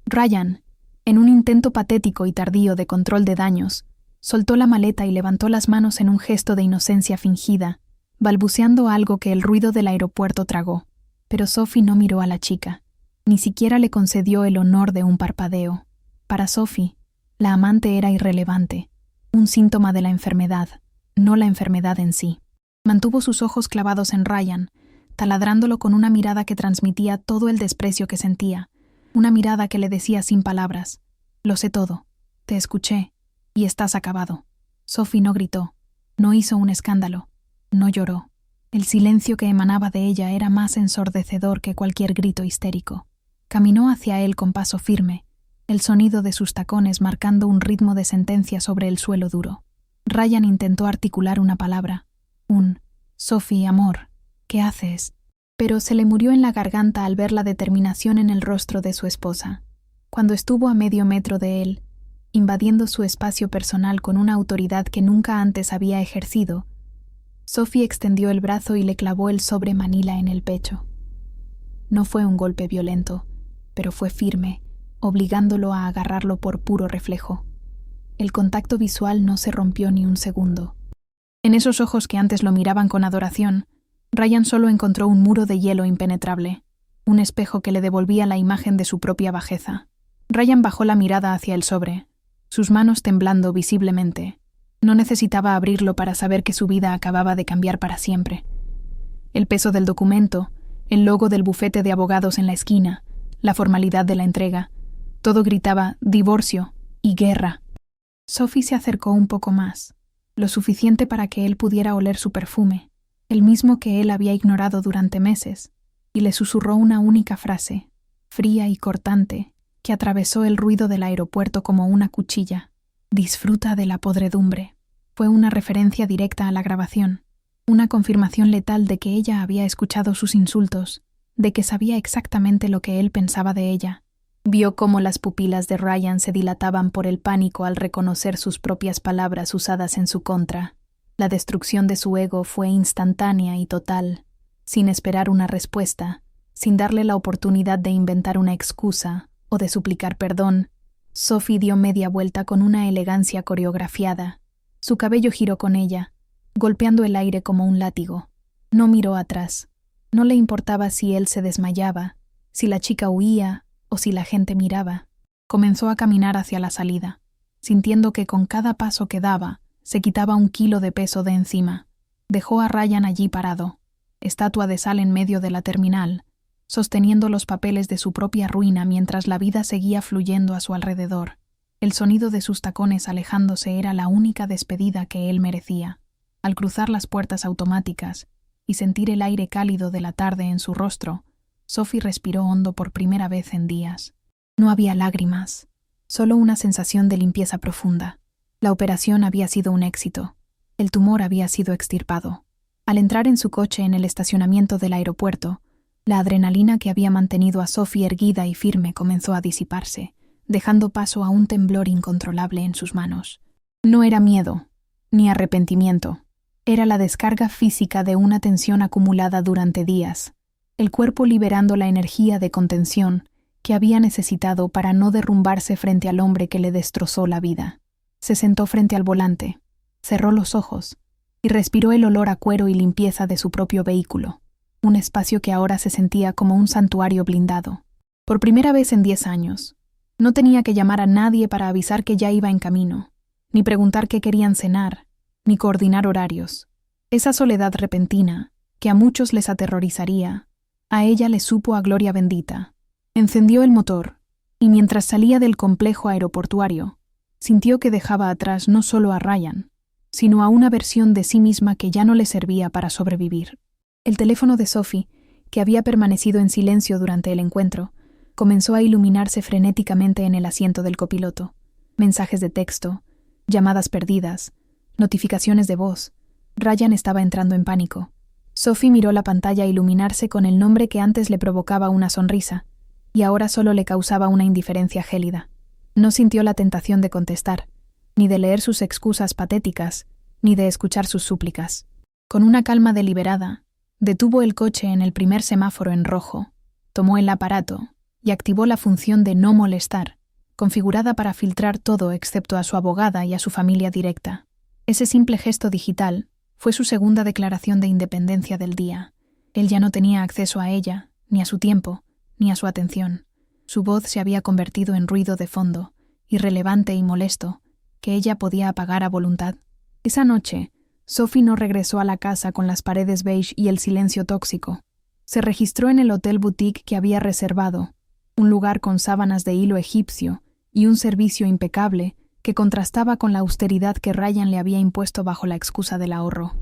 Ryan, en un intento patético y tardío de control de daños, soltó la maleta y levantó las manos en un gesto de inocencia fingida, balbuceando algo que el ruido del aeropuerto tragó. Pero Sophie no miró a la chica, ni siquiera le concedió el honor de un parpadeo. Para Sophie, la amante era irrelevante, un síntoma de la enfermedad, no la enfermedad en sí. Mantuvo sus ojos clavados en Ryan, taladrándolo con una mirada que transmitía todo el desprecio que sentía, una mirada que le decía sin palabras: «Lo sé todo, te escuché, y estás acabado». Sophie no gritó, no hizo un escándalo, no lloró. El silencio que emanaba de ella era más ensordecedor que cualquier grito histérico. Caminó hacia él con paso firme, el sonido de sus tacones marcando un ritmo de sentencia sobre el suelo duro. Ryan intentó articular una palabra, un «Sophie, amor, ¿qué haces?», pero se le murió en la garganta al ver la determinación en el rostro de su esposa. Cuando estuvo a medio metro de él, invadiendo su espacio personal con una autoridad que nunca antes había ejercido, Sophie extendió el brazo y le clavó el sobre manila en el pecho. No fue un golpe violento, pero fue firme, obligándolo a agarrarlo por puro reflejo. El contacto visual no se rompió ni un segundo. En esos ojos que antes lo miraban con adoración, Ryan solo encontró un muro de hielo impenetrable, un espejo que le devolvía la imagen de su propia bajeza. Ryan bajó la mirada hacia el sobre, sus manos temblando visiblemente. No necesitaba abrirlo para saber que su vida acababa de cambiar para siempre. El peso del documento, el logo del bufete de abogados en la esquina, la formalidad de la entrega, todo gritaba divorcio y guerra. Sophie se acercó un poco más, lo suficiente para que él pudiera oler su perfume, el mismo que él había ignorado durante meses, y le susurró una única frase, fría y cortante, que atravesó el ruido del aeropuerto como una cuchilla. Disfruta de la podredumbre. Fue una referencia directa a la grabación, una confirmación letal de que ella había escuchado sus insultos, de que sabía exactamente lo que él pensaba de ella. Vio cómo las pupilas de Ryan se dilataban por el pánico al reconocer sus propias palabras usadas en su contra. La destrucción de su ego fue instantánea y total, sin esperar una respuesta, sin darle la oportunidad de inventar una excusa o de suplicar perdón. Sophie dio media vuelta con una elegancia coreografiada. Su cabello giró con ella, golpeando el aire como un látigo. No miró atrás. No le importaba si él se desmayaba, si la chica huía o si la gente miraba. Comenzó a caminar hacia la salida, sintiendo que con cada paso que daba se quitaba 1 kilo de peso de encima. Dejó a Ryan allí parado, estatua de sal en medio de la terminal, sosteniendo los papeles de su propia ruina mientras la vida seguía fluyendo a su alrededor. El sonido de sus tacones alejándose era la única despedida que él merecía. Al cruzar las puertas automáticas y sentir el aire cálido de la tarde en su rostro, Sophie respiró hondo por primera vez en días. No había lágrimas, solo una sensación de limpieza profunda. La operación había sido un éxito. El tumor había sido extirpado. Al entrar en su coche en el estacionamiento del aeropuerto, la adrenalina que había mantenido a Sophie erguida y firme comenzó a disiparse, dejando paso a un temblor incontrolable en sus manos. No era miedo, ni arrepentimiento. Era la descarga física de una tensión acumulada durante días, el cuerpo liberando la energía de contención que había necesitado para no derrumbarse frente al hombre que le destrozó la vida. Se sentó frente al volante, cerró los ojos y respiró el olor a cuero y limpieza de su propio vehículo, un espacio que ahora se sentía como un santuario blindado. Por primera vez en 10 años, no tenía que llamar a nadie para avisar que ya iba en camino, ni preguntar qué querían cenar, ni coordinar horarios. Esa soledad repentina, que a muchos les aterrorizaría, a ella le supo a gloria bendita. Encendió el motor, y mientras salía del complejo aeroportuario, sintió que dejaba atrás no solo a Ryan, sino a una versión de sí misma que ya no le servía para sobrevivir. El teléfono de Sophie, que había permanecido en silencio durante el encuentro, comenzó a iluminarse frenéticamente en el asiento del copiloto. Mensajes de texto, llamadas perdidas, notificaciones de voz. Ryan estaba entrando en pánico. Sophie miró la pantalla iluminarse con el nombre que antes le provocaba una sonrisa, y ahora solo le causaba una indiferencia gélida. No sintió la tentación de contestar, ni de leer sus excusas patéticas, ni de escuchar sus súplicas. Con una calma deliberada, detuvo el coche en el primer semáforo en rojo, tomó el aparato y activó la función de no molestar, configurada para filtrar todo excepto a su abogada y a su familia directa. Ese simple gesto digital fue su segunda declaración de independencia del día. Él ya no tenía acceso a ella, ni a su tiempo, ni a su atención. Su voz se había convertido en ruido de fondo, irrelevante y molesto, que ella podía apagar a voluntad. Esa noche, Sophie no regresó a la casa con las paredes beige y el silencio tóxico. Se registró en el hotel boutique que había reservado, un lugar con sábanas de hilo egipcio y un servicio impecable que contrastaba con la austeridad que Ryan le había impuesto bajo la excusa del ahorro.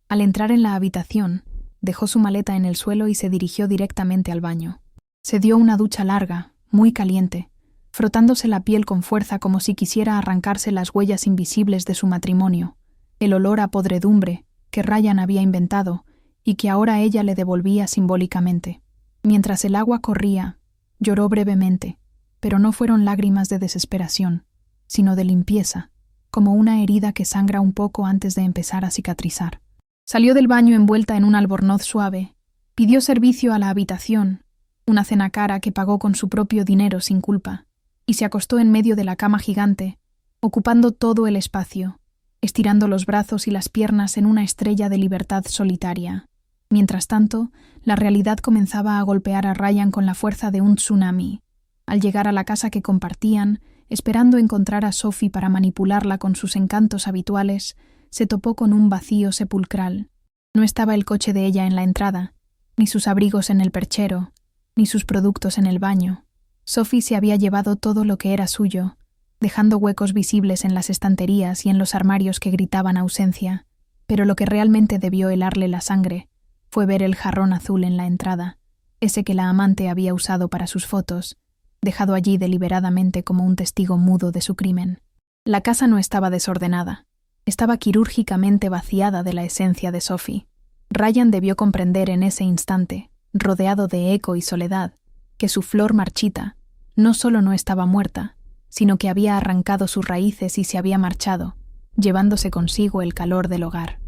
Al entrar en la habitación, dejó su maleta en el suelo y se dirigió directamente al baño. Se dio una ducha larga, muy caliente, frotándose la piel con fuerza como si quisiera arrancarse las huellas invisibles de su matrimonio, el olor a podredumbre que Ryan había inventado y que ahora ella le devolvía simbólicamente. Mientras el agua corría, lloró brevemente, pero no fueron lágrimas de desesperación, sino de limpieza, como una herida que sangra un poco antes de empezar a cicatrizar. Salió del baño envuelta en un albornoz suave, pidió servicio a la habitación, una cena cara que pagó con su propio dinero sin culpa, y se acostó en medio de la cama gigante, ocupando todo el espacio, estirando los brazos y las piernas en una estrella de libertad solitaria. Mientras tanto, la realidad comenzaba a golpear a Ryan con la fuerza de un tsunami. Al llegar a la casa que compartían, esperando encontrar a Sophie para manipularla con sus encantos habituales, se topó con un vacío sepulcral. No estaba el coche de ella en la entrada, ni sus abrigos en el perchero, ni sus productos en el baño. Sophie se había llevado todo lo que era suyo, dejando huecos visibles en las estanterías y en los armarios que gritaban ausencia, pero lo que realmente debió helarle la sangre fue ver el jarrón azul en la entrada, ese que la amante había usado para sus fotos, dejado allí deliberadamente como un testigo mudo de su crimen. La casa no estaba desordenada, estaba quirúrgicamente vaciada de la esencia de Sophie. Ryan debió comprender en ese instante, rodeado de eco y soledad, que su flor marchita no solo no estaba muerta, sino que había arrancado sus raíces y se había marchado, llevándose consigo el calor del hogar.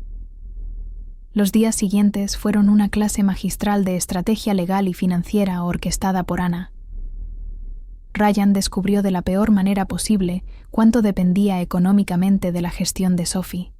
Los días siguientes fueron una clase magistral de estrategia legal y financiera orquestada por Anna. Ryan descubrió de la peor manera posible cuánto dependía económicamente de la gestión de Sophie.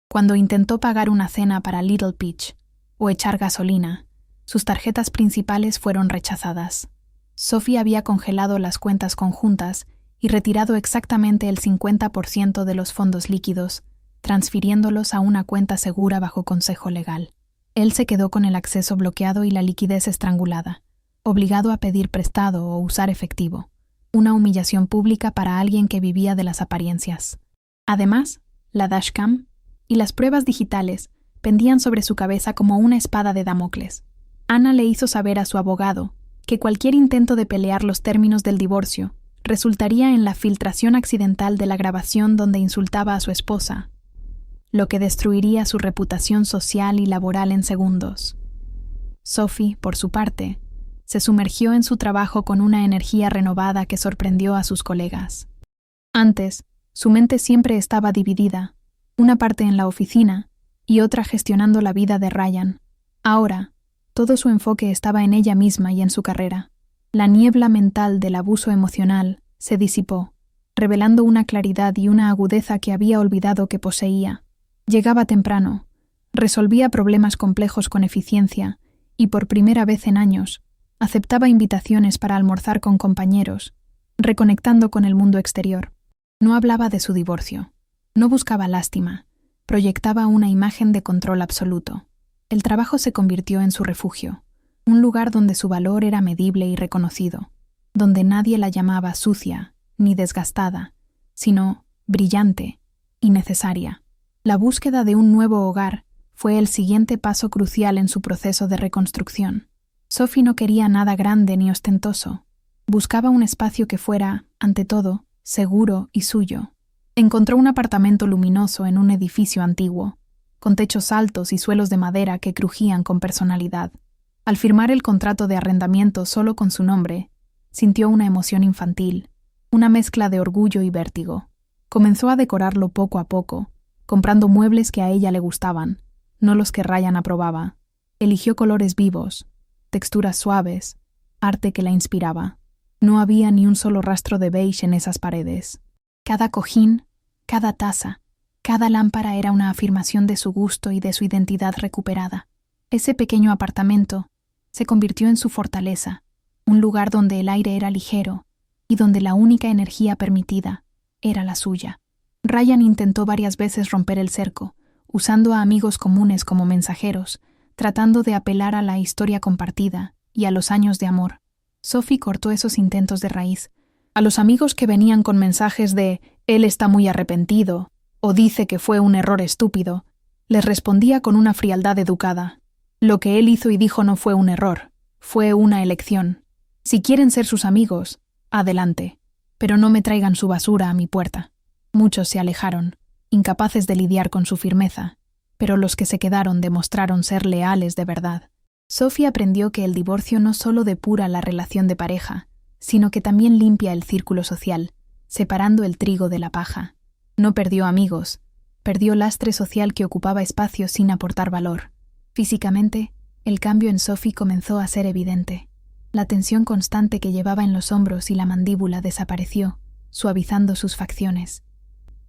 Cuando intentó pagar una cena para Little Peach o echar gasolina, sus tarjetas principales fueron rechazadas. Sophie había congelado las cuentas conjuntas y retirado exactamente el 50% de los fondos líquidos, transfiriéndolos a una cuenta segura bajo consejo legal. Él se quedó con el acceso bloqueado y la liquidez estrangulada, obligado a pedir prestado o usar efectivo, una humillación pública para alguien que vivía de las apariencias. Además, la dashcam y las pruebas digitales pendían sobre su cabeza como una espada de Damocles. Anna le hizo saber a su abogado que cualquier intento de pelear los términos del divorcio resultaría en la filtración accidental de la grabación donde insultaba a su esposa, lo que destruiría su reputación social y laboral en segundos. Sophie, por su parte, se sumergió en su trabajo con una energía renovada que sorprendió a sus colegas. Antes, su mente siempre estaba dividida, una parte en la oficina y otra gestionando la vida de Ryan. Ahora, todo su enfoque estaba en ella misma y en su carrera. La niebla mental del abuso emocional se disipó, revelando una claridad y una agudeza que había olvidado que poseía. Llegaba temprano, resolvía problemas complejos con eficiencia y, por primera vez en años, aceptaba invitaciones para almorzar con compañeros, reconectando con el mundo exterior. No hablaba de su divorcio, no buscaba lástima, proyectaba una imagen de control absoluto. El trabajo se convirtió en su refugio, un lugar donde su valor era medible y reconocido, donde nadie la llamaba sucia ni desgastada, sino brillante y necesaria. La búsqueda de un nuevo hogar fue el siguiente paso crucial en su proceso de reconstrucción. Sophie no quería nada grande ni ostentoso. Buscaba un espacio que fuera, ante todo, seguro y suyo. Encontró un apartamento luminoso en un edificio antiguo, con techos altos y suelos de madera que crujían con personalidad. Al firmar el contrato de arrendamiento solo con su nombre, sintió una emoción infantil, una mezcla de orgullo y vértigo. Comenzó a decorarlo poco a poco, comprando muebles que a ella le gustaban, no los que Ryan aprobaba. Eligió colores vivos, texturas suaves, arte que la inspiraba. No había ni un solo rastro de beige en esas paredes. Cada cojín, cada taza, cada lámpara era una afirmación de su gusto y de su identidad recuperada. Ese pequeño apartamento se convirtió en su fortaleza, un lugar donde el aire era ligero y donde la única energía permitida era la suya. Ryan intentó varias veces romper el cerco, usando a amigos comunes como mensajeros, tratando de apelar a la historia compartida y a los años de amor. Sophie cortó esos intentos de raíz. A los amigos que venían con mensajes de «él está muy arrepentido» o «dice que fue un error estúpido», les respondía con una frialdad educada. Lo que él hizo y dijo no fue un error, fue una elección. Si quieren ser sus amigos, adelante, pero no me traigan su basura a mi puerta. Muchos se alejaron, incapaces de lidiar con su firmeza, pero los que se quedaron demostraron ser leales de verdad. Sophie aprendió que el divorcio no solo depura la relación de pareja, sino que también limpia el círculo social, separando el trigo de la paja. No perdió amigos, perdió lastre social que ocupaba espacio sin aportar valor. Físicamente, el cambio en Sophie comenzó a ser evidente. La tensión constante que llevaba en los hombros y la mandíbula desapareció, suavizando sus facciones.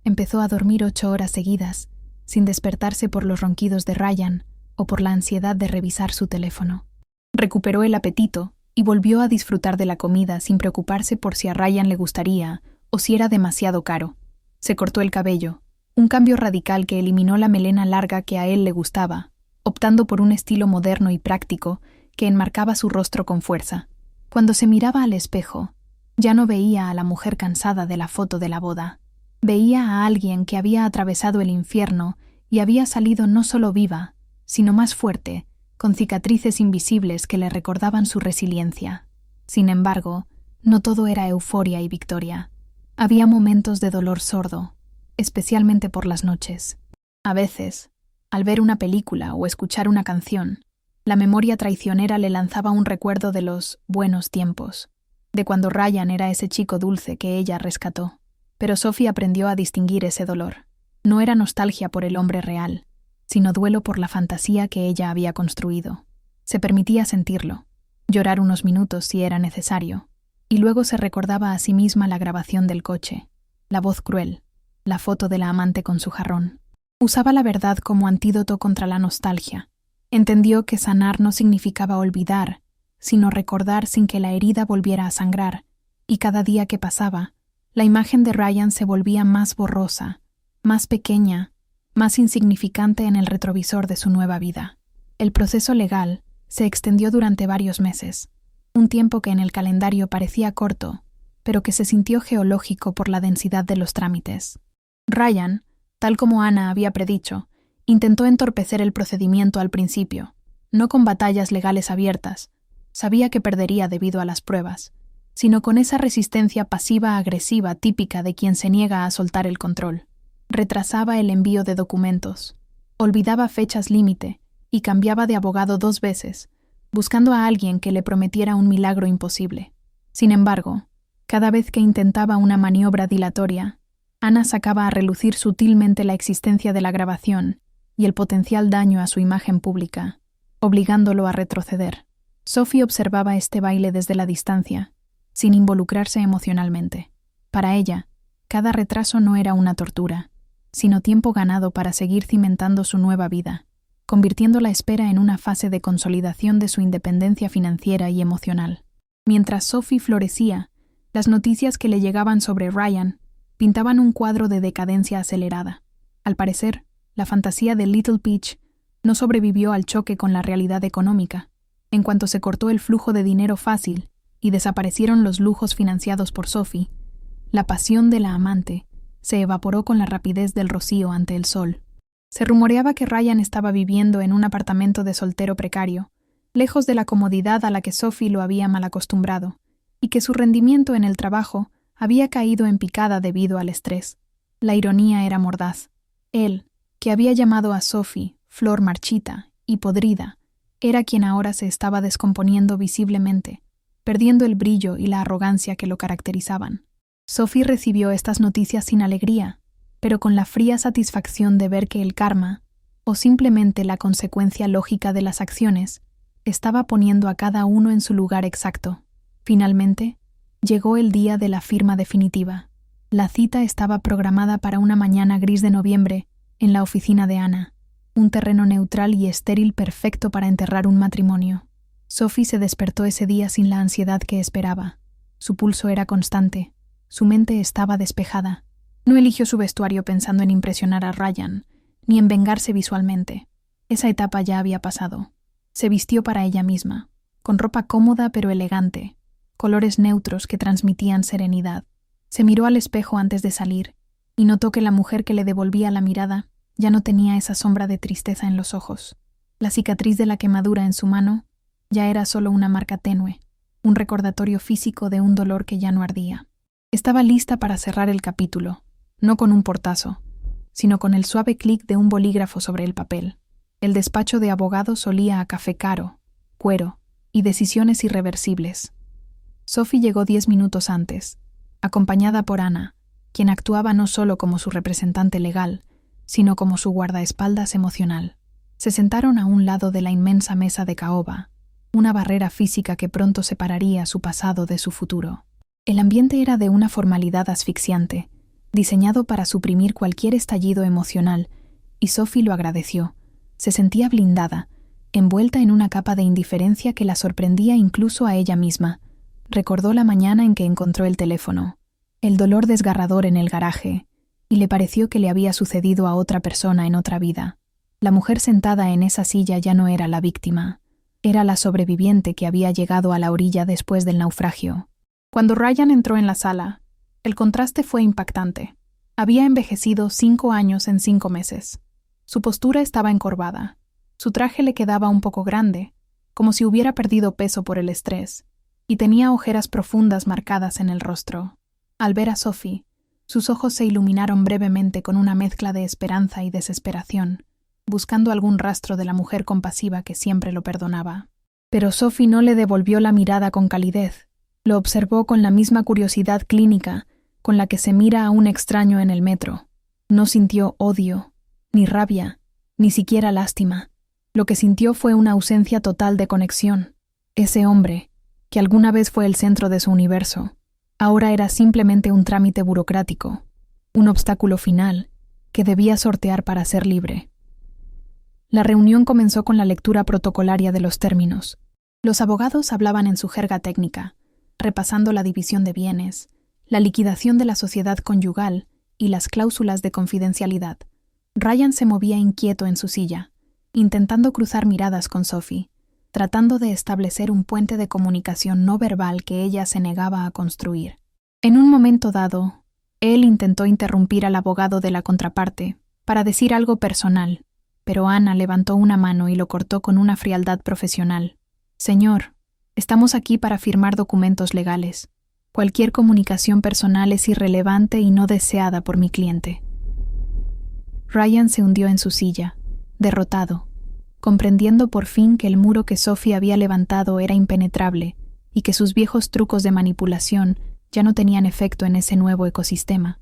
Empezó a dormir 8 horas seguidas, sin despertarse por los ronquidos de Ryan o por la ansiedad de revisar su teléfono. Recuperó el apetito y volvió a disfrutar de la comida sin preocuparse por si a Ryan le gustaría o si era demasiado caro. Se cortó el cabello, un cambio radical que eliminó la melena larga que a él le gustaba, optando por un estilo moderno y práctico que enmarcaba su rostro con fuerza. Cuando se miraba al espejo, ya no veía a la mujer cansada de la foto de la boda. Veía a alguien que había atravesado el infierno y había salido no solo viva, sino más fuerte, con cicatrices invisibles que le recordaban su resiliencia. Sin embargo, no todo era euforia y victoria. Había momentos de dolor sordo, especialmente por las noches. A veces, al ver una película o escuchar una canción, la memoria traicionera le lanzaba un recuerdo de los buenos tiempos, de cuando Ryan era ese chico dulce que ella rescató. Pero Sophie aprendió a distinguir ese dolor. No era nostalgia por el hombre real, sino duelo por la fantasía que ella había construido. Se permitía sentirlo, llorar unos minutos si era necesario, y luego se recordaba a sí misma la grabación del coche, la voz cruel, la foto de la amante con su jarrón. Usaba la verdad como antídoto contra la nostalgia. Entendió que sanar no significaba olvidar, sino recordar sin que la herida volviera a sangrar, y cada día que pasaba, la imagen de Ryan se volvía más borrosa, más pequeña, más insignificante en el retrovisor de su nueva vida. El proceso legal se extendió durante varios meses, un tiempo que en el calendario parecía corto, pero que se sintió geológico por la densidad de los trámites. Ryan, tal como Ana había predicho, intentó entorpecer el procedimiento al principio, no con batallas legales abiertas, sabía que perdería debido a las pruebas, sino con esa resistencia pasiva-agresiva típica de quien se niega a soltar el control. Retrasaba el envío de documentos, olvidaba fechas límite y cambiaba de abogado 2 veces, buscando a alguien que le prometiera un milagro imposible. Sin embargo, cada vez que intentaba una maniobra dilatoria, Ana sacaba a relucir sutilmente la existencia de la grabación y el potencial daño a su imagen pública, obligándolo a retroceder. Sophie observaba este baile desde la distancia, sin involucrarse emocionalmente. Para ella, cada retraso no era una tortura, sino tiempo ganado para seguir cimentando su nueva vida, convirtiendo la espera en una fase de consolidación de su independencia financiera y emocional. Mientras Sophie florecía, las noticias que le llegaban sobre Ryan pintaban un cuadro de decadencia acelerada. Al parecer, la fantasía de Little Peach no sobrevivió al choque con la realidad económica. En cuanto se cortó el flujo de dinero fácil y desaparecieron los lujos financiados por Sophie, la pasión de la amante se evaporó con la rapidez del rocío ante el sol. Se rumoreaba que Ryan estaba viviendo en un apartamento de soltero precario, lejos de la comodidad a la que Sophie lo había mal acostumbrado, y que su rendimiento en el trabajo había caído en picada debido al estrés. La ironía era mordaz. Él, que había llamado a Sophie flor marchita y podrida, era quien ahora se estaba descomponiendo visiblemente, perdiendo el brillo y la arrogancia que lo caracterizaban. Sophie recibió estas noticias sin alegría, pero con la fría satisfacción de ver que el karma, o simplemente la consecuencia lógica de las acciones, estaba poniendo a cada uno en su lugar exacto. Finalmente, llegó el día de la firma definitiva. La cita estaba programada para una mañana gris de noviembre en la oficina de Ana, un terreno neutral y estéril perfecto para enterrar un matrimonio. Sophie se despertó ese día sin la ansiedad que esperaba. Su pulso era constante, su mente estaba despejada. No eligió su vestuario pensando en impresionar a Ryan, ni en vengarse visualmente. Esa etapa ya había pasado. Se vistió para ella misma, con ropa cómoda pero elegante, colores neutros que transmitían serenidad. Se miró al espejo antes de salir, y notó que la mujer que le devolvía la mirada ya no tenía esa sombra de tristeza en los ojos. La cicatriz de la quemadura en su mano ya era solo una marca tenue, un recordatorio físico de un dolor que ya no ardía. Estaba lista para cerrar el capítulo, no con un portazo, sino con el suave clic de un bolígrafo sobre el papel. El despacho de abogados olía a café caro, cuero y decisiones irreversibles. Sophie llegó 10 minutos antes, acompañada por Ana, quien actuaba no solo como su representante legal, sino como su guardaespaldas emocional. Se sentaron a un lado de la inmensa mesa de caoba, una barrera física que pronto separaría su pasado de su futuro. El ambiente era de una formalidad asfixiante, diseñado para suprimir cualquier estallido emocional, y Sophie lo agradeció. Se sentía blindada, envuelta en una capa de indiferencia que la sorprendía incluso a ella misma. Recordó la mañana en que encontró el teléfono, el dolor desgarrador en el garaje, y le pareció que le había sucedido a otra persona en otra vida. La mujer sentada en esa silla ya no era la víctima, era la sobreviviente que había llegado a la orilla después del naufragio. Cuando Ryan entró en la sala, el contraste fue impactante. Había envejecido 5 años en 5 meses. Su postura estaba encorvada. Su traje le quedaba un poco grande, como si hubiera perdido peso por el estrés, y tenía ojeras profundas marcadas en el rostro. Al ver a Sophie, sus ojos se iluminaron brevemente con una mezcla de esperanza y desesperación, buscando algún rastro de la mujer compasiva que siempre lo perdonaba. Pero Sophie no le devolvió la mirada con calidez. Lo observó con la misma curiosidad clínica con la que se mira a un extraño en el metro. No sintió odio, ni rabia, ni siquiera lástima. Lo que sintió fue una ausencia total de conexión. Ese hombre, que alguna vez fue el centro de su universo, ahora era simplemente un trámite burocrático, un obstáculo final que debía sortear para ser libre. La reunión comenzó con la lectura protocolaria de los términos. Los abogados hablaban en su jerga técnica, repasando la división de bienes, la liquidación de la sociedad conyugal y las cláusulas de confidencialidad. Ryan se movía inquieto en su silla, intentando cruzar miradas con Sophie, tratando de establecer un puente de comunicación no verbal que ella se negaba a construir. En un momento dado, él intentó interrumpir al abogado de la contraparte para decir algo personal, pero Ana levantó una mano y lo cortó con una frialdad profesional. «Señor, estamos aquí para firmar documentos legales. Cualquier comunicación personal es irrelevante y no deseada por mi cliente». Ryan se hundió en su silla, derrotado, comprendiendo por fin que el muro que Sophie había levantado era impenetrable y que sus viejos trucos de manipulación ya no tenían efecto en ese nuevo ecosistema.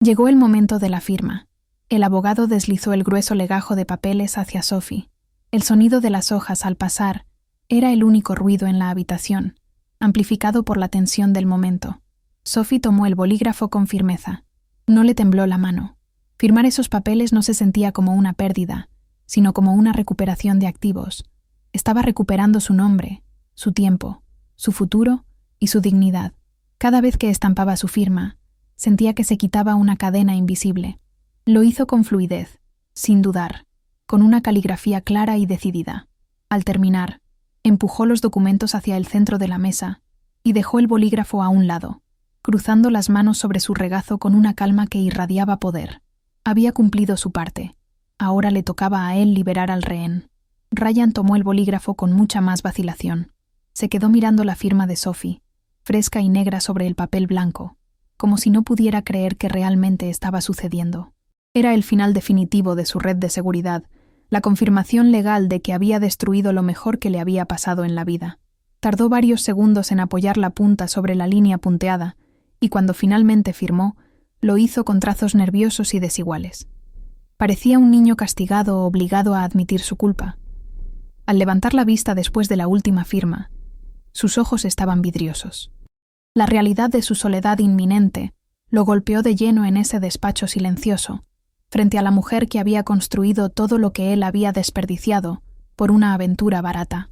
Llegó el momento de la firma. El abogado deslizó el grueso legajo de papeles hacia Sophie. El sonido de las hojas al pasar era el único ruido en la habitación, amplificado por la tensión del momento. Sophie tomó el bolígrafo con firmeza. No le tembló la mano. Firmar esos papeles no se sentía como una pérdida, sino como una recuperación de activos. Estaba recuperando su nombre, su tiempo, su futuro y su dignidad. Cada vez que estampaba su firma, sentía que se quitaba una cadena invisible. Lo hizo con fluidez, sin dudar, con una caligrafía clara y decidida. Al terminar, empujó los documentos hacia el centro de la mesa y dejó el bolígrafo a un lado, cruzando las manos sobre su regazo con una calma que irradiaba poder. Había cumplido su parte. Ahora le tocaba a él liberar al rehén. Ryan tomó el bolígrafo con mucha más vacilación. Se quedó mirando la firma de Sophie, fresca y negra sobre el papel blanco, como si no pudiera creer que realmente estaba sucediendo. Era el final definitivo de su red de seguridad, la confirmación legal de que había destruido lo mejor que le había pasado en la vida. Tardó varios segundos en apoyar la punta sobre la línea punteada, y cuando finalmente firmó, lo hizo con trazos nerviosos y desiguales. Parecía un niño castigado o obligado a admitir su culpa. Al levantar la vista después de la última firma, sus ojos estaban vidriosos. La realidad de su soledad inminente lo golpeó de lleno en ese despacho silencioso, frente a la mujer que había construido todo lo que él había desperdiciado por una aventura barata.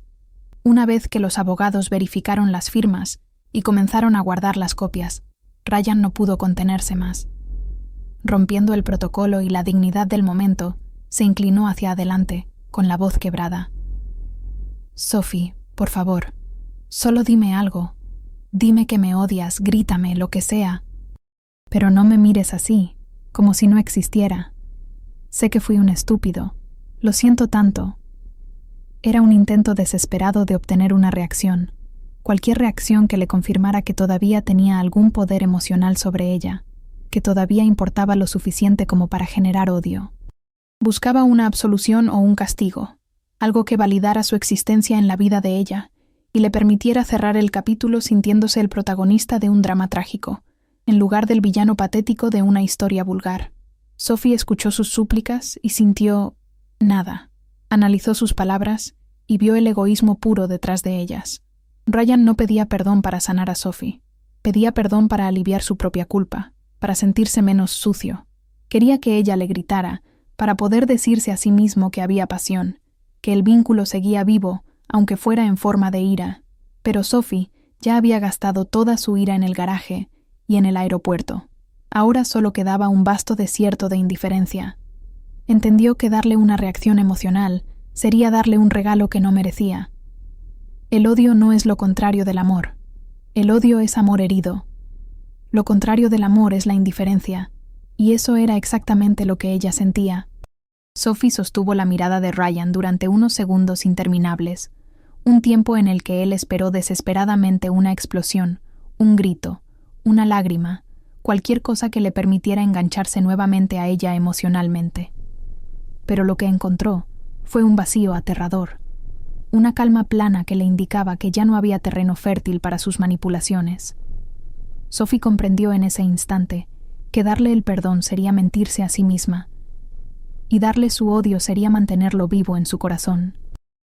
Una vez que los abogados verificaron las firmas y comenzaron a guardar las copias, Ryan no pudo contenerse más. Rompiendo el protocolo y la dignidad del momento, se inclinó hacia adelante, con la voz quebrada. «Sophie, por favor, solo dime algo. Dime que me odias, grítame, lo que sea. Pero no me mires así, como si no existiera. Sé que fui un estúpido. Lo siento tanto». Era un intento desesperado de obtener una reacción. Cualquier reacción que le confirmara que todavía tenía algún poder emocional sobre ella, que todavía importaba lo suficiente como para generar odio. Buscaba una absolución o un castigo, algo que validara su existencia en la vida de ella y le permitiera cerrar el capítulo sintiéndose el protagonista de un drama trágico, en lugar del villano patético de una historia vulgar. Sophie escuchó sus súplicas y sintió nada. Analizó sus palabras y vio el egoísmo puro detrás de ellas. Ryan no pedía perdón para sanar a Sophie. Pedía perdón para aliviar su propia culpa, para sentirse menos sucio. Quería que ella le gritara, para poder decirse a sí mismo que había pasión, que el vínculo seguía vivo, aunque fuera en forma de ira. Pero Sophie ya había gastado toda su ira en el garaje y en el aeropuerto. Ahora solo quedaba un vasto desierto de indiferencia. Entendió que darle una reacción emocional sería darle un regalo que no merecía. El odio no es lo contrario del amor. El odio es amor herido. Lo contrario del amor es la indiferencia, y eso era exactamente lo que ella sentía. Sophie sostuvo la mirada de Ryan durante unos segundos interminables, un tiempo en el que él esperó desesperadamente una explosión, un grito, una lágrima, cualquier cosa que le permitiera engancharse nuevamente a ella emocionalmente. Pero lo que encontró fue un vacío aterrador, una calma plana que le indicaba que ya no había terreno fértil para sus manipulaciones. Sophie comprendió en ese instante que darle el perdón sería mentirse a sí misma, y darle su odio sería mantenerlo vivo en su corazón.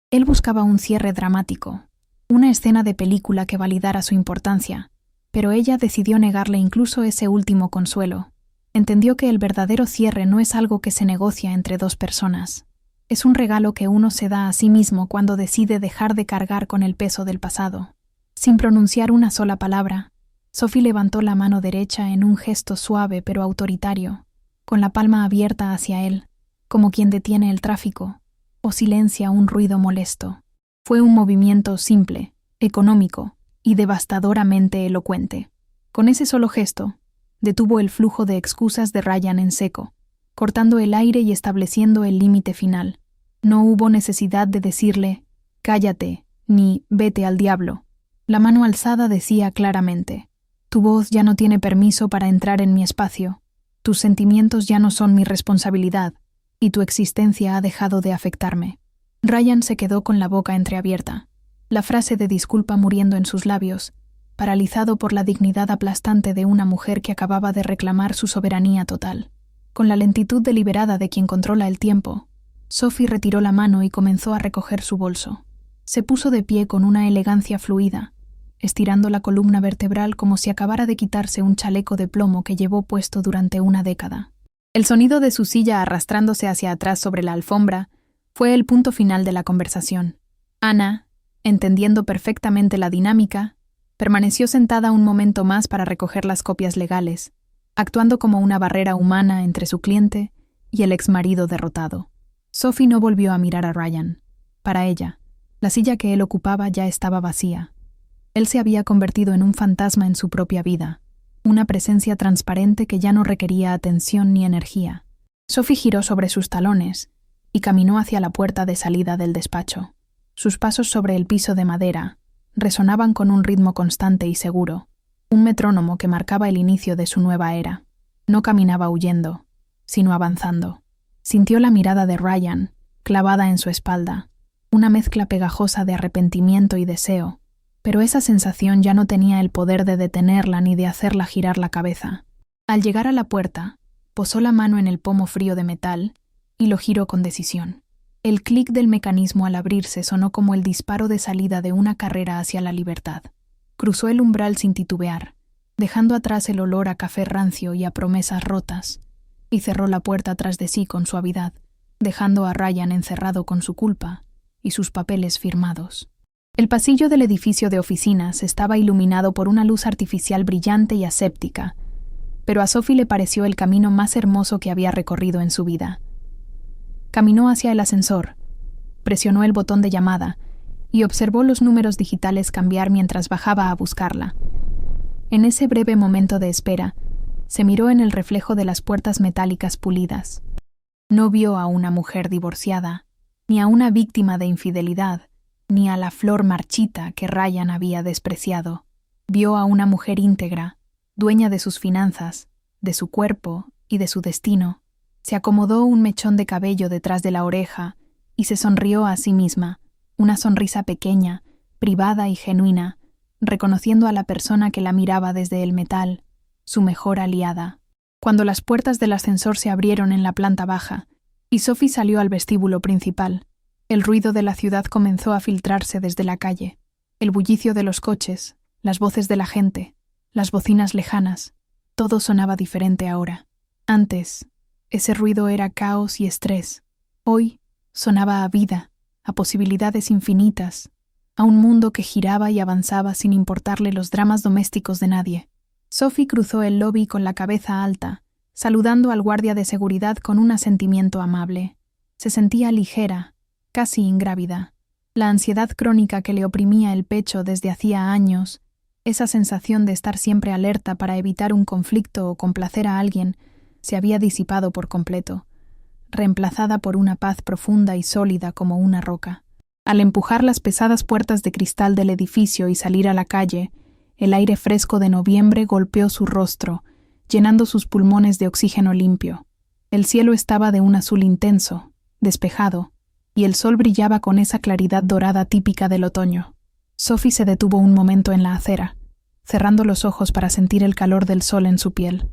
Él buscaba un cierre dramático, una escena de película que validara su importancia, pero ella decidió negarle incluso ese último consuelo. Entendió que el verdadero cierre no es algo que se negocia entre dos personas. Es un regalo que uno se da a sí mismo cuando decide dejar de cargar con el peso del pasado. Sin pronunciar una sola palabra, Sophie levantó la mano derecha en un gesto suave pero autoritario, con la palma abierta hacia él, como quien detiene el tráfico o silencia un ruido molesto. Fue un movimiento simple, económico y devastadoramente elocuente. Con ese solo gesto, detuvo el flujo de excusas de Ryan en seco, cortando el aire y estableciendo el límite final. No hubo necesidad de decirle «cállate» ni «vete al diablo». La mano alzada decía claramente «tu voz ya no tiene permiso para entrar en mi espacio, tus sentimientos ya no son mi responsabilidad, y tu existencia ha dejado de afectarme». Ryan se quedó con la boca entreabierta, la frase de disculpa muriendo en sus labios, paralizado por la dignidad aplastante de una mujer que acababa de reclamar su soberanía total. Con la lentitud deliberada de quien controla el tiempo, Sophie retiró la mano y comenzó a recoger su bolso. Se puso de pie con una elegancia fluida, estirando la columna vertebral como si acabara de quitarse un chaleco de plomo que llevó puesto durante una década. El sonido de su silla arrastrándose hacia atrás sobre la alfombra fue el punto final de la conversación. Ana, entendiendo perfectamente la dinámica, permaneció sentada un momento más para recoger las copias legales, actuando como una barrera humana entre su cliente y el exmarido derrotado. Sophie no volvió a mirar a Ryan. Para ella, la silla que él ocupaba ya estaba vacía. Él se había convertido en un fantasma en su propia vida, una presencia transparente que ya no requería atención ni energía. Sophie giró sobre sus talones y caminó hacia la puerta de salida del despacho. Sus pasos sobre el piso de madera resonaban con un ritmo constante y seguro, un metrónomo que marcaba el inicio de su nueva era. No caminaba huyendo, sino avanzando. Sintió la mirada de Ryan, clavada en su espalda, una mezcla pegajosa de arrepentimiento y deseo, pero esa sensación ya no tenía el poder de detenerla ni de hacerla girar la cabeza. Al llegar a la puerta, posó la mano en el pomo frío de metal y lo giró con decisión. El clic del mecanismo al abrirse sonó como el disparo de salida de una carrera hacia la libertad. Cruzó el umbral sin titubear, dejando atrás el olor a café rancio y a promesas rotas, y cerró la puerta tras de sí con suavidad, dejando a Ryan encerrado con su culpa y sus papeles firmados. El pasillo del edificio de oficinas estaba iluminado por una luz artificial brillante y aséptica, pero a Sophie le pareció el camino más hermoso que había recorrido en su vida. Caminó hacia el ascensor, presionó el botón de llamada y observó los números digitales cambiar mientras bajaba a buscarla. En ese breve momento de espera, se miró en el reflejo de las puertas metálicas pulidas. No vio a una mujer divorciada, ni a una víctima de infidelidad, ni a la flor marchita que Ryan había despreciado. Vio a una mujer íntegra, dueña de sus finanzas, de su cuerpo y de su destino. Se acomodó un mechón de cabello detrás de la oreja y se sonrió a sí misma, una sonrisa pequeña, privada y genuina, reconociendo a la persona que la miraba desde el metal, su mejor aliada. Cuando las puertas del ascensor se abrieron en la planta baja y Sophie salió al vestíbulo principal, El ruido de la ciudad comenzó a filtrarse desde la calle. El bullicio de los coches, las voces de la gente, las bocinas lejanas, todo sonaba diferente ahora. Antes, ese ruido era caos y estrés. Hoy, sonaba a vida, a posibilidades infinitas, a un mundo que giraba y avanzaba sin importarle los dramas domésticos de nadie. Sophie cruzó el lobby con la cabeza alta, saludando al guardia de seguridad con un asentimiento amable. Se sentía ligera, casi ingrávida. La ansiedad crónica que le oprimía el pecho desde hacía años, esa sensación de estar siempre alerta para evitar un conflicto o complacer a alguien, se había disipado por completo, reemplazada por una paz profunda y sólida como una roca. Al empujar las pesadas puertas de cristal del edificio y salir a la calle, el aire fresco de noviembre golpeó su rostro, llenando sus pulmones de oxígeno limpio. El cielo estaba de un azul intenso, despejado, y el sol brillaba con esa claridad dorada típica del otoño. Sophie se detuvo un momento en la acera, cerrando los ojos para sentir el calor del sol en su piel.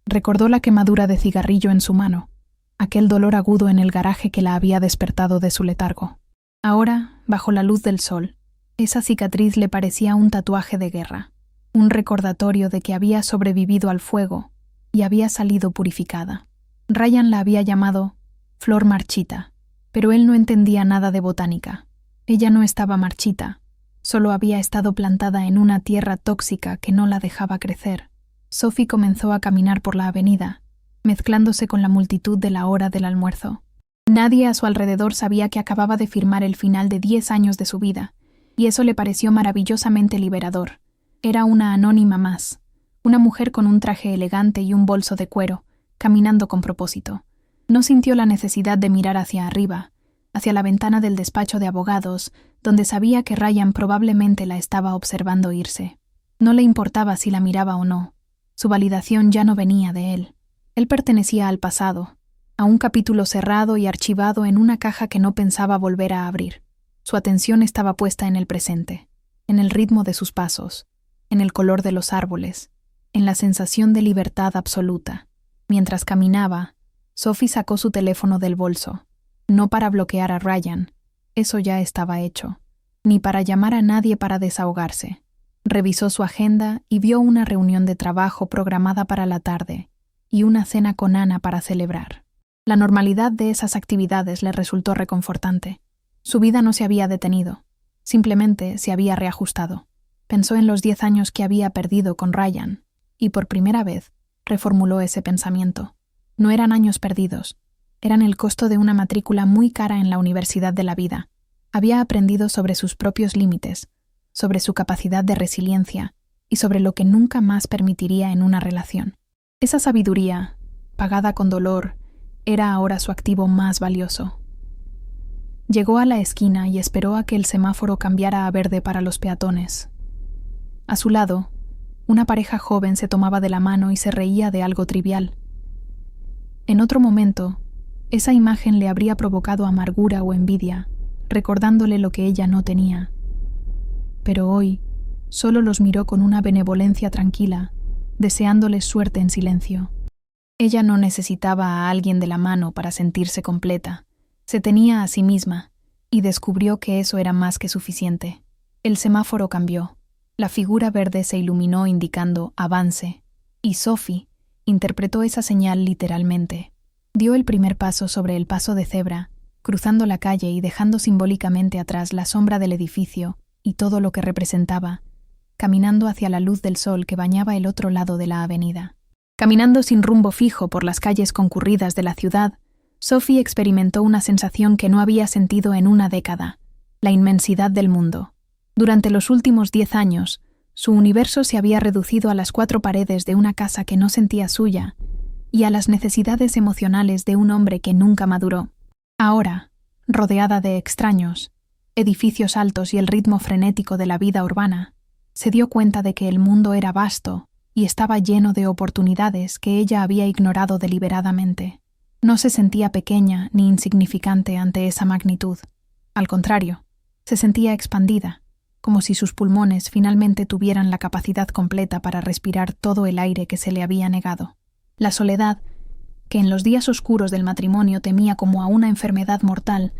Recordó la quemadura de cigarrillo en su mano, aquel dolor agudo en el garaje que la había despertado de su letargo. Ahora, bajo la luz del sol, esa cicatriz le parecía un tatuaje de guerra, un recordatorio de que había sobrevivido al fuego y había salido purificada. Ryan la había llamado flor marchita, pero él no entendía nada de botánica. Ella no estaba marchita, solo había estado plantada en una tierra tóxica que no la dejaba crecer. Sophie comenzó a caminar por la avenida, mezclándose con la multitud de la hora del almuerzo. Nadie a su alrededor sabía que acababa de firmar el final de 10 años de su vida, y eso le pareció maravillosamente liberador. Era una anónima más, una mujer con un traje elegante y un bolso de cuero, caminando con propósito. No sintió la necesidad de mirar hacia arriba, hacia la ventana del despacho de abogados, donde sabía que Ryan probablemente la estaba observando irse. No le importaba si la miraba o no. Su validación ya no venía de él. Él pertenecía al pasado, a un capítulo cerrado y archivado en una caja que no pensaba volver a abrir. Su atención estaba puesta en el presente, en el ritmo de sus pasos, en el color de los árboles, en la sensación de libertad absoluta. Mientras caminaba, Sophie sacó su teléfono del bolso, no para bloquear a Ryan, eso ya estaba hecho, ni para llamar a nadie para desahogarse. Revisó su agenda y vio una reunión de trabajo programada para la tarde y una cena con Ana para celebrar. La normalidad de esas actividades le resultó reconfortante. Su vida no se había detenido, simplemente se había reajustado. Pensó en los 10 años que había perdido con Ryan y por primera vez reformuló ese pensamiento. No eran años perdidos, eran el costo de una matrícula muy cara en la universidad de la vida. Había aprendido sobre sus propios límites, sobre su capacidad de resiliencia y sobre lo que nunca más permitiría en una relación. Esa sabiduría, pagada con dolor, era ahora su activo más valioso. Llegó a la esquina y esperó a que el semáforo cambiara a verde para los peatones. A su lado, una pareja joven se tomaba de la mano y se reía de algo trivial. En otro momento, esa imagen le habría provocado amargura o envidia, recordándole lo que ella no tenía. Pero hoy, solo los miró con una benevolencia tranquila, deseándoles suerte en silencio. Ella no necesitaba a alguien de la mano para sentirse completa. Se tenía a sí misma, y descubrió que eso era más que suficiente. El semáforo cambió. La figura verde se iluminó indicando avance, y Sophie interpretó esa señal literalmente. Dio el primer paso sobre el paso de cebra, cruzando la calle y dejando simbólicamente atrás la sombra del edificio y todo lo que representaba, caminando hacia la luz del sol que bañaba el otro lado de la avenida. Caminando sin rumbo fijo por las calles concurridas de la ciudad, Sophie experimentó una sensación que no había sentido en una década, la inmensidad del mundo. Durante los últimos 10 años, su universo se había reducido a las 4 paredes de una casa que no sentía suya y a las necesidades emocionales de un hombre que nunca maduró. Ahora, rodeada de extraños, edificios altos y el ritmo frenético de la vida urbana, se dio cuenta de que el mundo era vasto y estaba lleno de oportunidades que ella había ignorado deliberadamente. No se sentía pequeña ni insignificante ante esa magnitud. Al contrario, se sentía expandida, como si sus pulmones finalmente tuvieran la capacidad completa para respirar todo el aire que se le había negado. La soledad, que en los días oscuros del matrimonio temía como a una enfermedad mortal,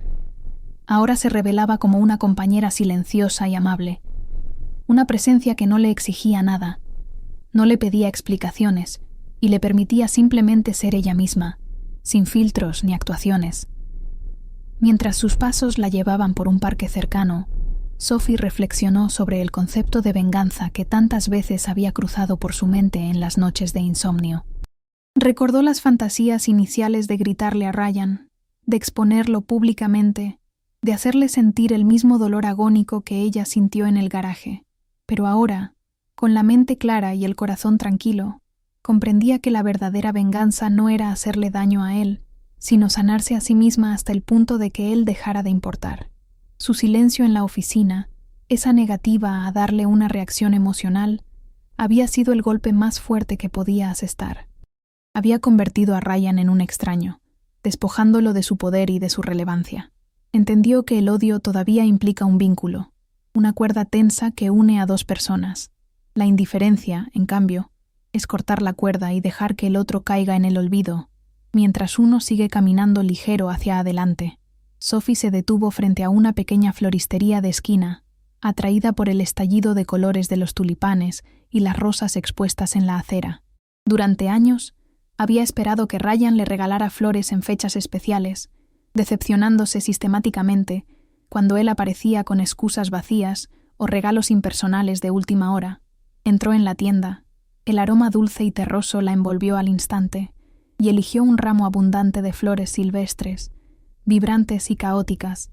Ahora se revelaba como una compañera silenciosa y amable, una presencia que no le exigía nada, no le pedía explicaciones y le permitía simplemente ser ella misma, sin filtros ni actuaciones. Mientras sus pasos la llevaban por un parque cercano, Sophie reflexionó sobre el concepto de venganza que tantas veces había cruzado por su mente en las noches de insomnio. Recordó las fantasías iniciales de gritarle a Ryan, de exponerlo públicamente, de hacerle sentir el mismo dolor agónico que ella sintió en el garaje. Pero ahora, con la mente clara y el corazón tranquilo, comprendía que la verdadera venganza no era hacerle daño a él, sino sanarse a sí misma hasta el punto de que él dejara de importar. Su silencio en la oficina, esa negativa a darle una reacción emocional, había sido el golpe más fuerte que podía asestar. Había convertido a Ryan en un extraño, despojándolo de su poder y de su relevancia. Entendió que el odio todavía implica un vínculo, una cuerda tensa que une a dos personas. La indiferencia, en cambio, es cortar la cuerda y dejar que el otro caiga en el olvido, mientras uno sigue caminando ligero hacia adelante. Sophie se detuvo frente a una pequeña floristería de esquina, atraída por el estallido de colores de los tulipanes y las rosas expuestas en la acera. Durante años, había esperado que Ryan le regalara flores en fechas especiales, decepcionándose sistemáticamente cuando él aparecía con excusas vacías o regalos impersonales de última hora. Entró en la tienda, el aroma dulce y terroso la envolvió al instante, y eligió un ramo abundante de flores silvestres, vibrantes y caóticas,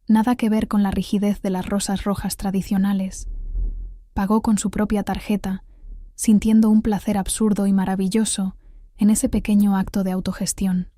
nada que ver con la rigidez de las rosas rojas tradicionales. Pagó con su propia tarjeta, sintiendo un placer absurdo y maravilloso en ese pequeño acto de autogestión.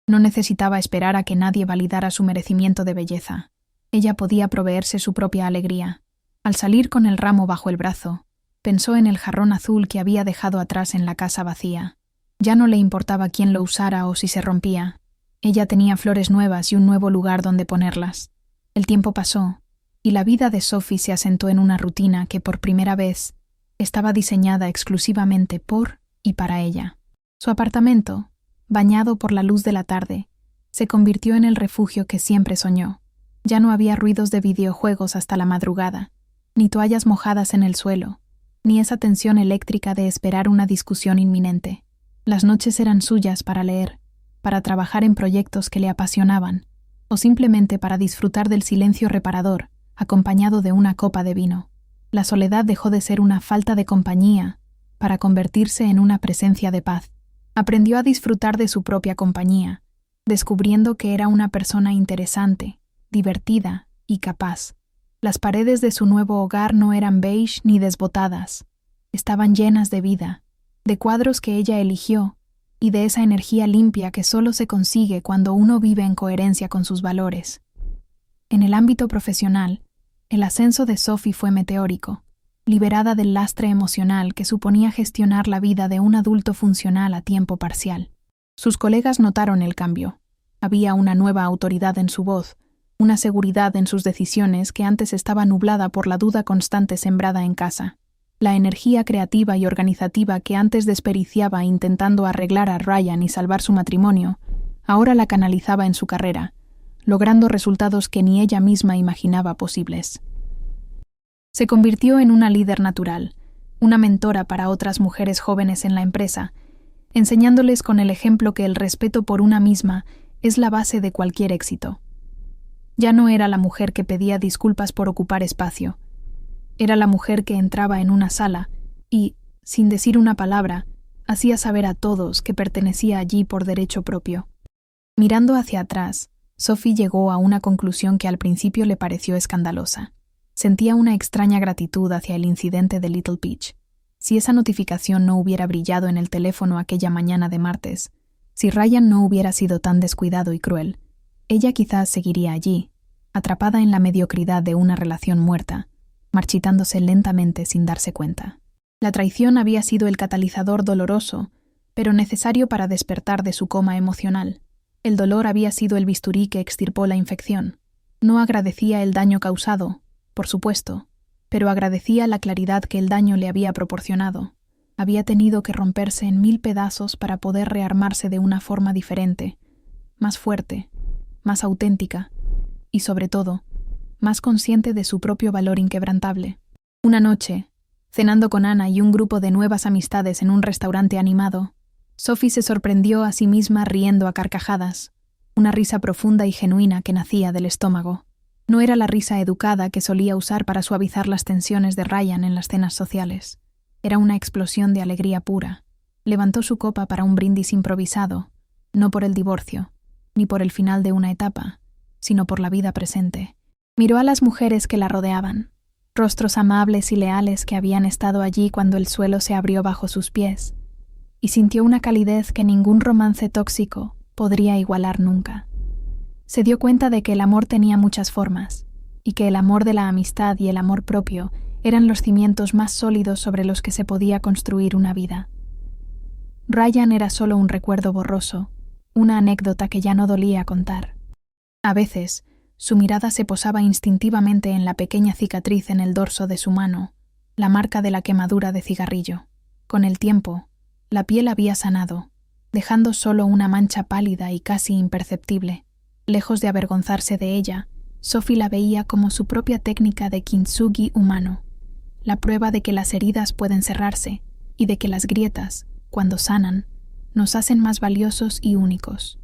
No necesitaba esperar a que nadie validara su merecimiento de belleza. Ella podía proveerse su propia alegría. Al salir con el ramo bajo el brazo, pensó en el jarrón azul que había dejado atrás en la casa vacía. Ya no le importaba quién lo usara o si se rompía. Ella tenía flores nuevas y un nuevo lugar donde ponerlas. El tiempo pasó, y la vida de Sophie se asentó en una rutina que por primera vez estaba diseñada exclusivamente por y para ella. Su apartamento, bañado por la luz de la tarde, se convirtió en el refugio que siempre soñó. Ya no había ruidos de videojuegos hasta la madrugada, ni toallas mojadas en el suelo, ni esa tensión eléctrica de esperar una discusión inminente. Las noches eran suyas para leer, para trabajar en proyectos que le apasionaban, o simplemente para disfrutar del silencio reparador, acompañado de una copa de vino. La soledad dejó de ser una falta de compañía para convertirse en una presencia de paz. Aprendió a disfrutar de su propia compañía, descubriendo que era una persona interesante, divertida y capaz. Las paredes de su nuevo hogar no eran beige ni desbotadas, estaban llenas de vida, de cuadros que ella eligió, y de esa energía limpia que solo se consigue cuando uno vive en coherencia con sus valores. En el ámbito profesional, el ascenso de Sophie fue meteórico, liberada del lastre emocional que suponía gestionar la vida de un adulto funcional a tiempo parcial. Sus colegas notaron el cambio. Había una nueva autoridad en su voz, una seguridad en sus decisiones que antes estaba nublada por la duda constante sembrada en casa. La energía creativa y organizativa que antes desperdiciaba intentando arreglar a Ryan y salvar su matrimonio, ahora la canalizaba en su carrera, logrando resultados que ni ella misma imaginaba posibles. Se convirtió en una líder natural, una mentora para otras mujeres jóvenes en la empresa, enseñándoles con el ejemplo que el respeto por una misma es la base de cualquier éxito. Ya no era la mujer que pedía disculpas por ocupar espacio. Era la mujer que entraba en una sala y, sin decir una palabra, hacía saber a todos que pertenecía allí por derecho propio. Mirando hacia atrás, Sophie llegó a una conclusión que al principio le pareció escandalosa. Sentía una extraña gratitud hacia el incidente de Little Peach. Si esa notificación no hubiera brillado en el teléfono aquella mañana de martes, si Ryan no hubiera sido tan descuidado y cruel, ella quizás seguiría allí, atrapada en la mediocridad de una relación muerta, marchitándose lentamente sin darse cuenta. La traición había sido el catalizador doloroso, pero necesario para despertar de su coma emocional. El dolor había sido el bisturí que extirpó la infección. No agradecía el daño causado, por supuesto, pero agradecía la claridad que el daño le había proporcionado. Había tenido que romperse en 1000 pedazos para poder rearmarse de una forma diferente, más fuerte, más auténtica, y, sobre todo, más consciente de su propio valor inquebrantable. Una noche, cenando con Anna y un grupo de nuevas amistades en un restaurante animado, Sophie se sorprendió a sí misma riendo a carcajadas, una risa profunda y genuina que nacía del estómago. No era la risa educada que solía usar para suavizar las tensiones de Ryan en las cenas sociales. Era una explosión de alegría pura. Levantó su copa para un brindis improvisado, no por el divorcio, ni por el final de una etapa, sino por la vida presente. Miró a las mujeres que la rodeaban, rostros amables y leales que habían estado allí cuando el suelo se abrió bajo sus pies, y sintió una calidez que ningún romance tóxico podría igualar nunca. Se dio cuenta de que el amor tenía muchas formas, y que el amor de la amistad y el amor propio eran los cimientos más sólidos sobre los que se podía construir una vida. Ryan era solo un recuerdo borroso, una anécdota que ya no dolía contar. A veces, su mirada se posaba instintivamente en la pequeña cicatriz en el dorso de su mano, la marca de la quemadura de cigarrillo. Con el tiempo, la piel había sanado, dejando solo una mancha pálida y casi imperceptible. Lejos de avergonzarse de ella, Sophie la veía como su propia técnica de kintsugi humano, la prueba de que las heridas pueden cerrarse y de que las grietas, cuando sanan, nos hacen más valiosos y únicos.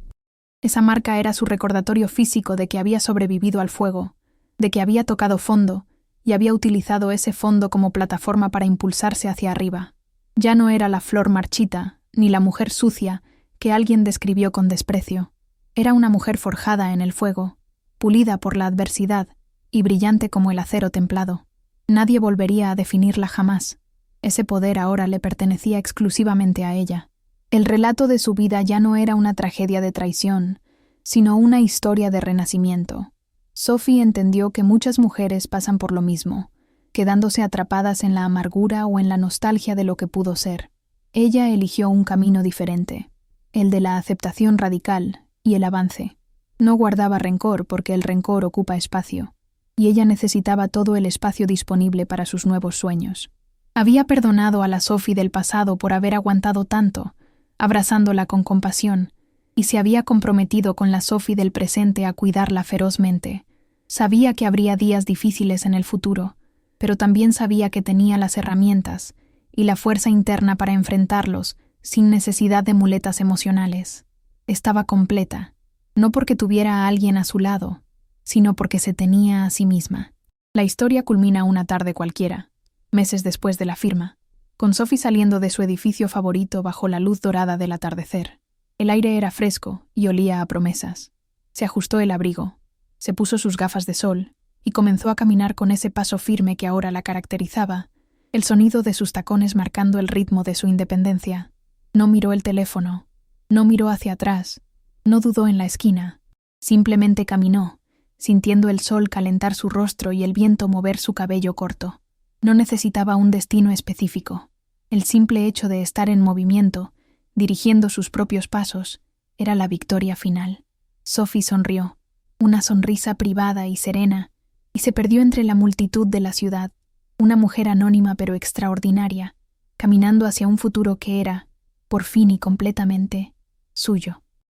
Esa marca era su recordatorio físico de que había sobrevivido al fuego, de que había tocado fondo y había utilizado ese fondo como plataforma para impulsarse hacia arriba. Ya no era la flor marchita, ni la mujer sucia que alguien describió con desprecio. Era una mujer forjada en el fuego, pulida por la adversidad y brillante como el acero templado. Nadie volvería a definirla jamás. Ese poder ahora le pertenecía exclusivamente a ella. El relato de su vida ya no era una tragedia de traición, sino una historia de renacimiento. Sophie entendió que muchas mujeres pasan por lo mismo, quedándose atrapadas en la amargura o en la nostalgia de lo que pudo ser. Ella eligió un camino diferente, el de la aceptación radical y el avance. No guardaba rencor porque el rencor ocupa espacio, y ella necesitaba todo el espacio disponible para sus nuevos sueños. Había perdonado a la Sophie del pasado por haber aguantado tanto, abrazándola con compasión, y se había comprometido con la Sophie del presente a cuidarla ferozmente. Sabía que habría días difíciles en el futuro, pero también sabía que tenía las herramientas y la fuerza interna para enfrentarlos sin necesidad de muletas emocionales. Estaba completa, no porque tuviera a alguien a su lado, sino porque se tenía a sí misma. La historia culmina una tarde cualquiera, meses después de la firma, con Sophie saliendo de su edificio favorito bajo la luz dorada del atardecer. El aire era fresco y olía a promesas. Se ajustó el abrigo, se puso sus gafas de sol y comenzó a caminar con ese paso firme que ahora la caracterizaba, el sonido de sus tacones marcando el ritmo de su independencia. No miró el teléfono, no miró hacia atrás, no dudó en la esquina, simplemente caminó, sintiendo el sol calentar su rostro y el viento mover su cabello corto. No necesitaba un destino específico. El simple hecho de estar en movimiento, dirigiendo sus propios pasos, era la victoria final. Sophie sonrió, una sonrisa privada y serena, y se perdió entre la multitud de la ciudad, una mujer anónima pero extraordinaria, caminando hacia un futuro que era, por fin y completamente, suyo.